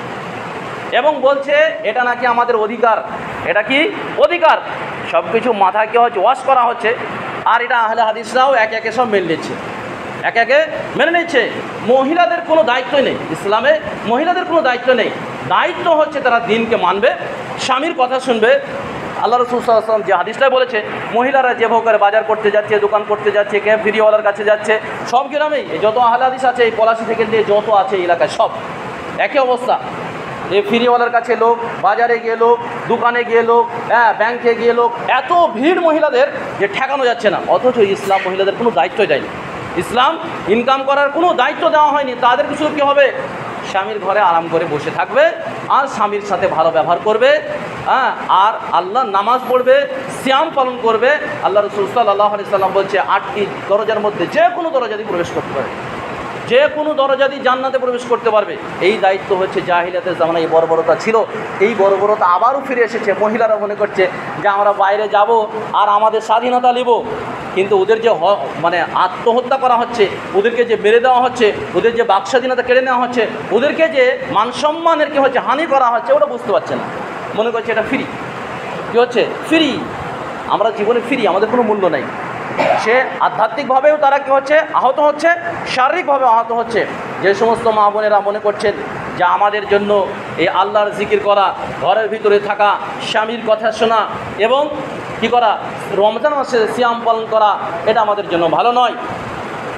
Speaker 1: এবং বলছে এটা নাকি আমাদের অধিকার। এটা কি অধিকার? সব কিছু মাথায় কী হচ্ছে? ওয়াশ করা হচ্ছে, আর এটা আহলে হাদিসরাও একে একে সব মেনে নিচ্ছে। মহিলাদের কোনো দায়িত্বই নেই ইসলামে, মহিলাদের কোনো দায়িত্ব নেই। দায়িত্ব হচ্ছে তারা দিনকে মানবে, স্বামীর কথা শুনবে। আল্লাহ রাসূল সাল্লাল্লাহু আলাইহি ওয়াসাল্লাম যে হাদিসটাই বলেছে, মহিলারা যে ভোগ করে বাজার করতে যাচ্ছে, দোকান করতে যাচ্ছে, কে ফেরিওয়ালার কাছে যাচ্ছে, সব গ্রামেই যত আহলে হাদিস আছে, এই পলাশী থেকে দিয়ে যত আছে এই এলাকায় সব একই অবস্থা। এই ফেরিওয়ালার কাছে লোক, বাজারে গিয়ে লোক, দোকানে গিয়ে লোক, ব্যাংকে গিয়ে লোক, এত ভিড় মহিলাদের যে ঠেকানো যাচ্ছে না। অথচ ইসলাম মহিলাদের কোনো দায়িত্বই দেয়নি। ইসলাম ইনকাম করার কোনো দায়িত্ব দেওয়া হয়নি। তাদের কিছু কী হবে? স্বামীর ঘরে আরাম করে বসে থাকবে, আর স্বামীর সাথে ভালো ব্যবহার করবে, আর আল্লাহ নামাজ পড়বে, সিয়াম পালন করবে। আল্লাহ রাসূল সাল্লাল্লাহু আলাইহি সাল্লাম বলছে 8টি দরজার মধ্যে যে কোনো দরজা দিয়ে প্রবেশ করতে পারে, যে কোনো দরজা দিয়ে জান্নাতে প্রবেশ করতে পারবে। এই দায়িত্ব হচ্ছে জাহিলিয়াতের জামানায় এই বর্বরতা ছিল, এই বর্বরতা আবারও ফিরে এসেছে। মহিলারা মনে করছে যে আমরা বাইরে যাব আর আমাদের স্বাধীনতা নেব, কিন্তু ওদের যে মানে আত্মহত্যা করা হচ্ছে, ওদেরকে যে মেরে দেওয়া হচ্ছে, ওদের যে বাকস্বাধীনতা কেড়ে নেওয়া হচ্ছে, ওদেরকে যে মানসম্মানের কী হচ্ছে হানি করা হচ্ছে, ওরা বুঝতে পারছে না। মনে করছে এটা ফ্রি। কী হচ্ছে? ফ্রি। আমরা জীবনে ফ্রি, আমাদের কোনো মূল্য নেই। সে আধ্যাত্মিকভাবেও তারা কী হচ্ছে? আহত হচ্ছে, শারীরিকভাবে আহত হচ্ছে। যে সমস্ত মা বোনেরা মনে করছেন যে আমাদের জন্য এই আল্লাহর জিকির করা, ঘরের ভিতরে থাকা, স্বামীর কথা শোনা এবং কী করা, রমজান মাসে সিয়াম পালন করা, এটা আমাদের জন্য ভালো নয়।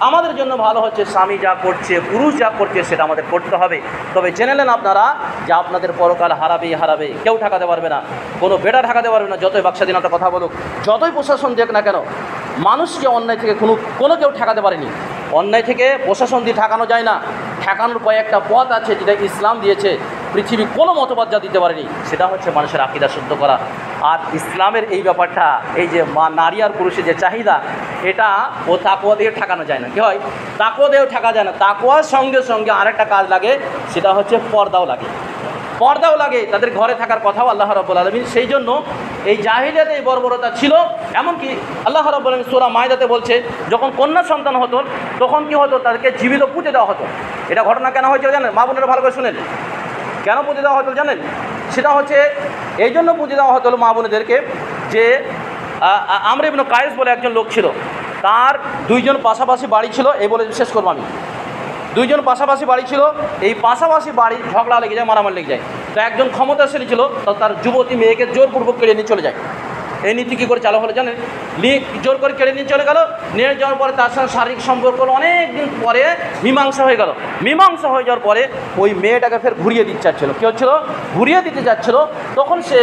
Speaker 1: আমাদের জন্য ভালো হচ্ছে স্বামী যা করছে, পুরুষ যা করছে, সেটা আমাদের করতে হবে। তবে জেনে নেন আপনারা যে আপনাদের পরকাল হারাবে, কেউ ঠেকাতে পারবে না, কোনো বেটা ঠেকাতে পারবে না। যতই বাকস্বাধীনতার কথা বলুক, যতই প্রশাসন দেখ না কেন, মানুষকে অন্যায় থেকে কোনো কেউ ঠেকাতে পারেনি। অন্যায় থেকে প্রশাসন দিয়ে ঠেকানো যায় না। ঠেকানোর কয়েকটা পথ আছে যেটা ইসলাম দিয়েছে, পৃথিবী কোনো মতবাদ যা দিতে পারেনি। সেটা হচ্ছে মানুষের আকীদা শুদ্ধ করা। আর ইসলামের এই ব্যাপারটা, এই যে নারী আর পুরুষের যে চাহিদা, এটা তাকওয়া দিয়ে ঠেকানো যায় না। কী হয়? তাকওয়া দিয়েও ঠেকা যায় না। তাকওয়ার সঙ্গে সঙ্গে আরেকটা কাজ লাগে, সেটা হচ্ছে পর্দাও লাগে। তাদের ঘরে থাকার কথাও আল্লাহ রাব্বুল আলামিন। সেই জন্য এই জাহিলিয়াতে এই বর্বরতা ছিল। এমনকি আল্লাহ রাব্বুল আলামিন সূরা মাইদাতে বলছে, যখন কন্যা সন্তান হতো তখন কি হতো? তাদেরকে জীবিত পুঁতে দেওয়া হতো। এটা ঘটনা কেন হয়েছিল জানেন? মা বোনেরা ভালো করে শুনেন। কেন পুঁজি দেওয়া হতো জানেন? সেটা হচ্ছে এই জন্য পুঁজি দেওয়া হতো মা বোনেদেরকে যে আমর ইবনে কায়েস বলে একজন লোক ছিল, তার দুইজন পাশাপাশি বাড়ি ছিল। এই বলে শেষ করবো আমি। দুইজন পাশাপাশি বাড়ি ছিল, এই পাশাপাশি বাড়ি ঝগড়া লেগে যায়, মারামারি লেগে যায়। তো একজন ক্ষমতাশালী ছিল, তো তার যুবতী মেয়েকে জোরপূর্বক কেড়ে নিয়ে চলে যায়। এই নীতি কী করে চালু হলো জানেন? জোর করে কেড়ে নিয়ে চলে গেল। নিয়ে যাওয়ার পরে তার সঙ্গে শারীরিক সম্পর্ক অনেক দিন পরে মীমাংসা হয়ে গেল। মীমাংসা হয়ে যাওয়ার পরে ওই মেয়েটাকে ফের ঘুরিয়ে দিতে চাচ্ছিল। কী হচ্ছিল? ঘুরিয়ে দিতে যাচ্ছিল। তখন সে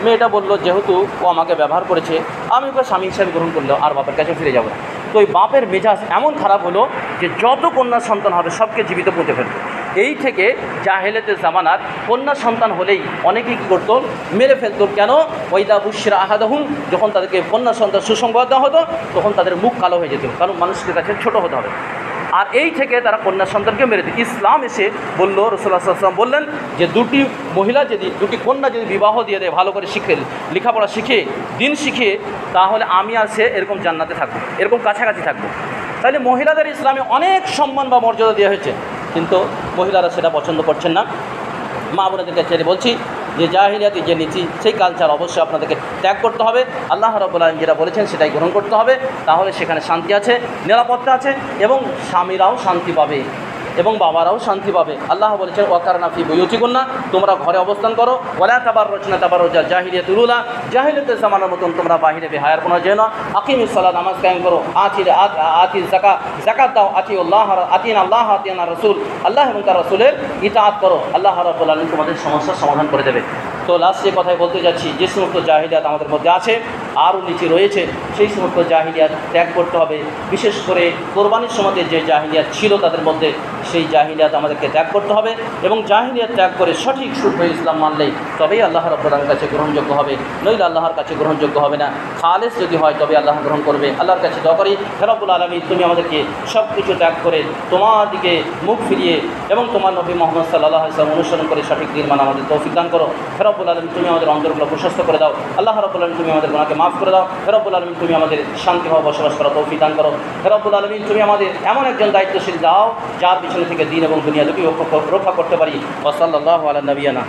Speaker 1: মেয়েটা বলল, যেহেতু ও আমাকে ব্যবহার করেছে, আমি ওকে স্বামী হিসাবে গ্রহণ করলেও আর বাপের কাছে ফিরে যাব না। তো ওই বাপের মেজাজ এমন খারাপ হলো যে যত কন্যা সন্তান হবে সবকে জীবিত পুঁতে ফেলবে। এই থেকে জাহেলিয়াতের জামানার কন্যা সন্তান হলেই অনেকেই কী করতো? মেরে ফেলতো। কেন? ওয়াইদা বুশরা আহাদাহুম, যখন তাদেরকে কন্যা সন্তান সুসংবাদ দেওয়া হতো তখন তাদের মুখ কালো হয়ে যেত, কারণ মানুষের কাছে ছোট হতে হবে। আর এই থেকে তারা কন্যা সন্তানকে মেরে দিত। ইসলাম এসে বলল, রাসূলুল্লাহ সাল্লাল্লাহু আলাইহি ওয়াসাল্লাম বললেন যে দুটি কন্যা যদি বিবাহ দিয়ে দেয়, ভালো করে শিখে লেখাপড়া শিখে দিন শিখে, তাহলে আমি আর সে এরকম জান্নাতে থাকবো, এরকম কাছাকাছি থাকবো। তাহলে মহিলাদের ইসলামে অনেক সম্মান বা মর্যাদা দেওয়া হয়েছে, কিন্তু মহিলারা সেটা পছন্দ করছেন না। মা বোনেদেরকে ছেড়ে বলছি যে জাহিলিয়াতি যে নীতি, সেই কালচার অবশ্যই আপনাদেরকে ত্যাগ করতে হবে। আল্লাহ রাব্বুল আলামিন যেটা বলেছেন সেটাই গ্রহণ করতে হবে। তাহলে সেখানে শান্তি আছে, নিরাপত্তা আছে, এবং স্বামীরাও শান্তি পাবে এবং বাবারাও শান্তি পাবে। আল্লাহ বলেছেন ওয়াকারনা ফি বুয়ুতিকুন্না, তোমরা ঘরে অবস্থান করো, ওয়ালা তাবাররুজনা তাবাররুজাল জাহিলিয়াতুল উলা, জাহিলিয়াতের জামানার মতন তোমরা বাহিরে বেহায়ার কোনো যেন। আকিমিস সালাত, নামাজ কায়েম করো, আতি যাকাত দাও, আতিন আল্লাহ আতিন রাসূল, আল্লাহ এবং তার রাসূলের ইতাআত করো। আল্লাহ রাব্বুল আলামিন তোমাদের সমস্যার সমাধান করে দেবে। তো লাস্টে কথায় বলতে যাচ্ছি, যে সমস্ত জাহিলিয়াত আমাদের মধ্যে আছে, আরও নিচে রয়েছে, সেই সমস্ত জাহিলিয়াত ত্যাগ করতে হবে। বিশেষ করে কোরবানির সময় যে জাহিলিয়াত ছিল তাদের মধ্যে, সেই জাহিলিয়াত আমাদেরকে ত্যাগ করতে হবে। এবং জাহিলিয়াত ত্যাগ করে সঠিক শুদ্ধ ইসলাম মানলেই তবেই আল্লাহ রাব্বুল আলামিনের কাছে গ্রহণযোগ্য হবে, নইলে আল্লাহর কাছে গ্রহণযোগ্য হবে না। খালেস যদি হয় তবে আল্লাহ গ্রহণ করবে। আল্লাহর কাছে দোয়া করি, হে রব্বুল আলামিন, তুমি আমাদেরকে সব কিছু ত্যাগ করে তোমার দিকে মুখ ফিরিয়ে এবং তোমার নবী মুহাম্মদ সাল্লাল্লাহু আলাইহি ওয়াসাল্লাম অনুসরণ করে সঠিক দিন মানা আমাদের তৌফিক দান করো। হে রব্বুল আলামিন, তুমি আমাদের অন্তরগুলো প্রশস্ত করে দাও। আল্লাহ রাব্বুল আলামিন, তুমি আমাদের গুনাহকে মাফ করে দাও। হে রব্বুল আলামিন, তুমি আমাদের শান্তিভাবে বসবাস করার তৌফিক দান করো। হে রব্বুল আলামিন, তুমি আমাদের এমন একজন দায়িত্বশীল দাও যার পিছনে থেকে দিন এবং দুনিয়া দুটি রক্ষা করতে পারি। ওয়া সাল্লাল্লাহু আলা নবিয়ানা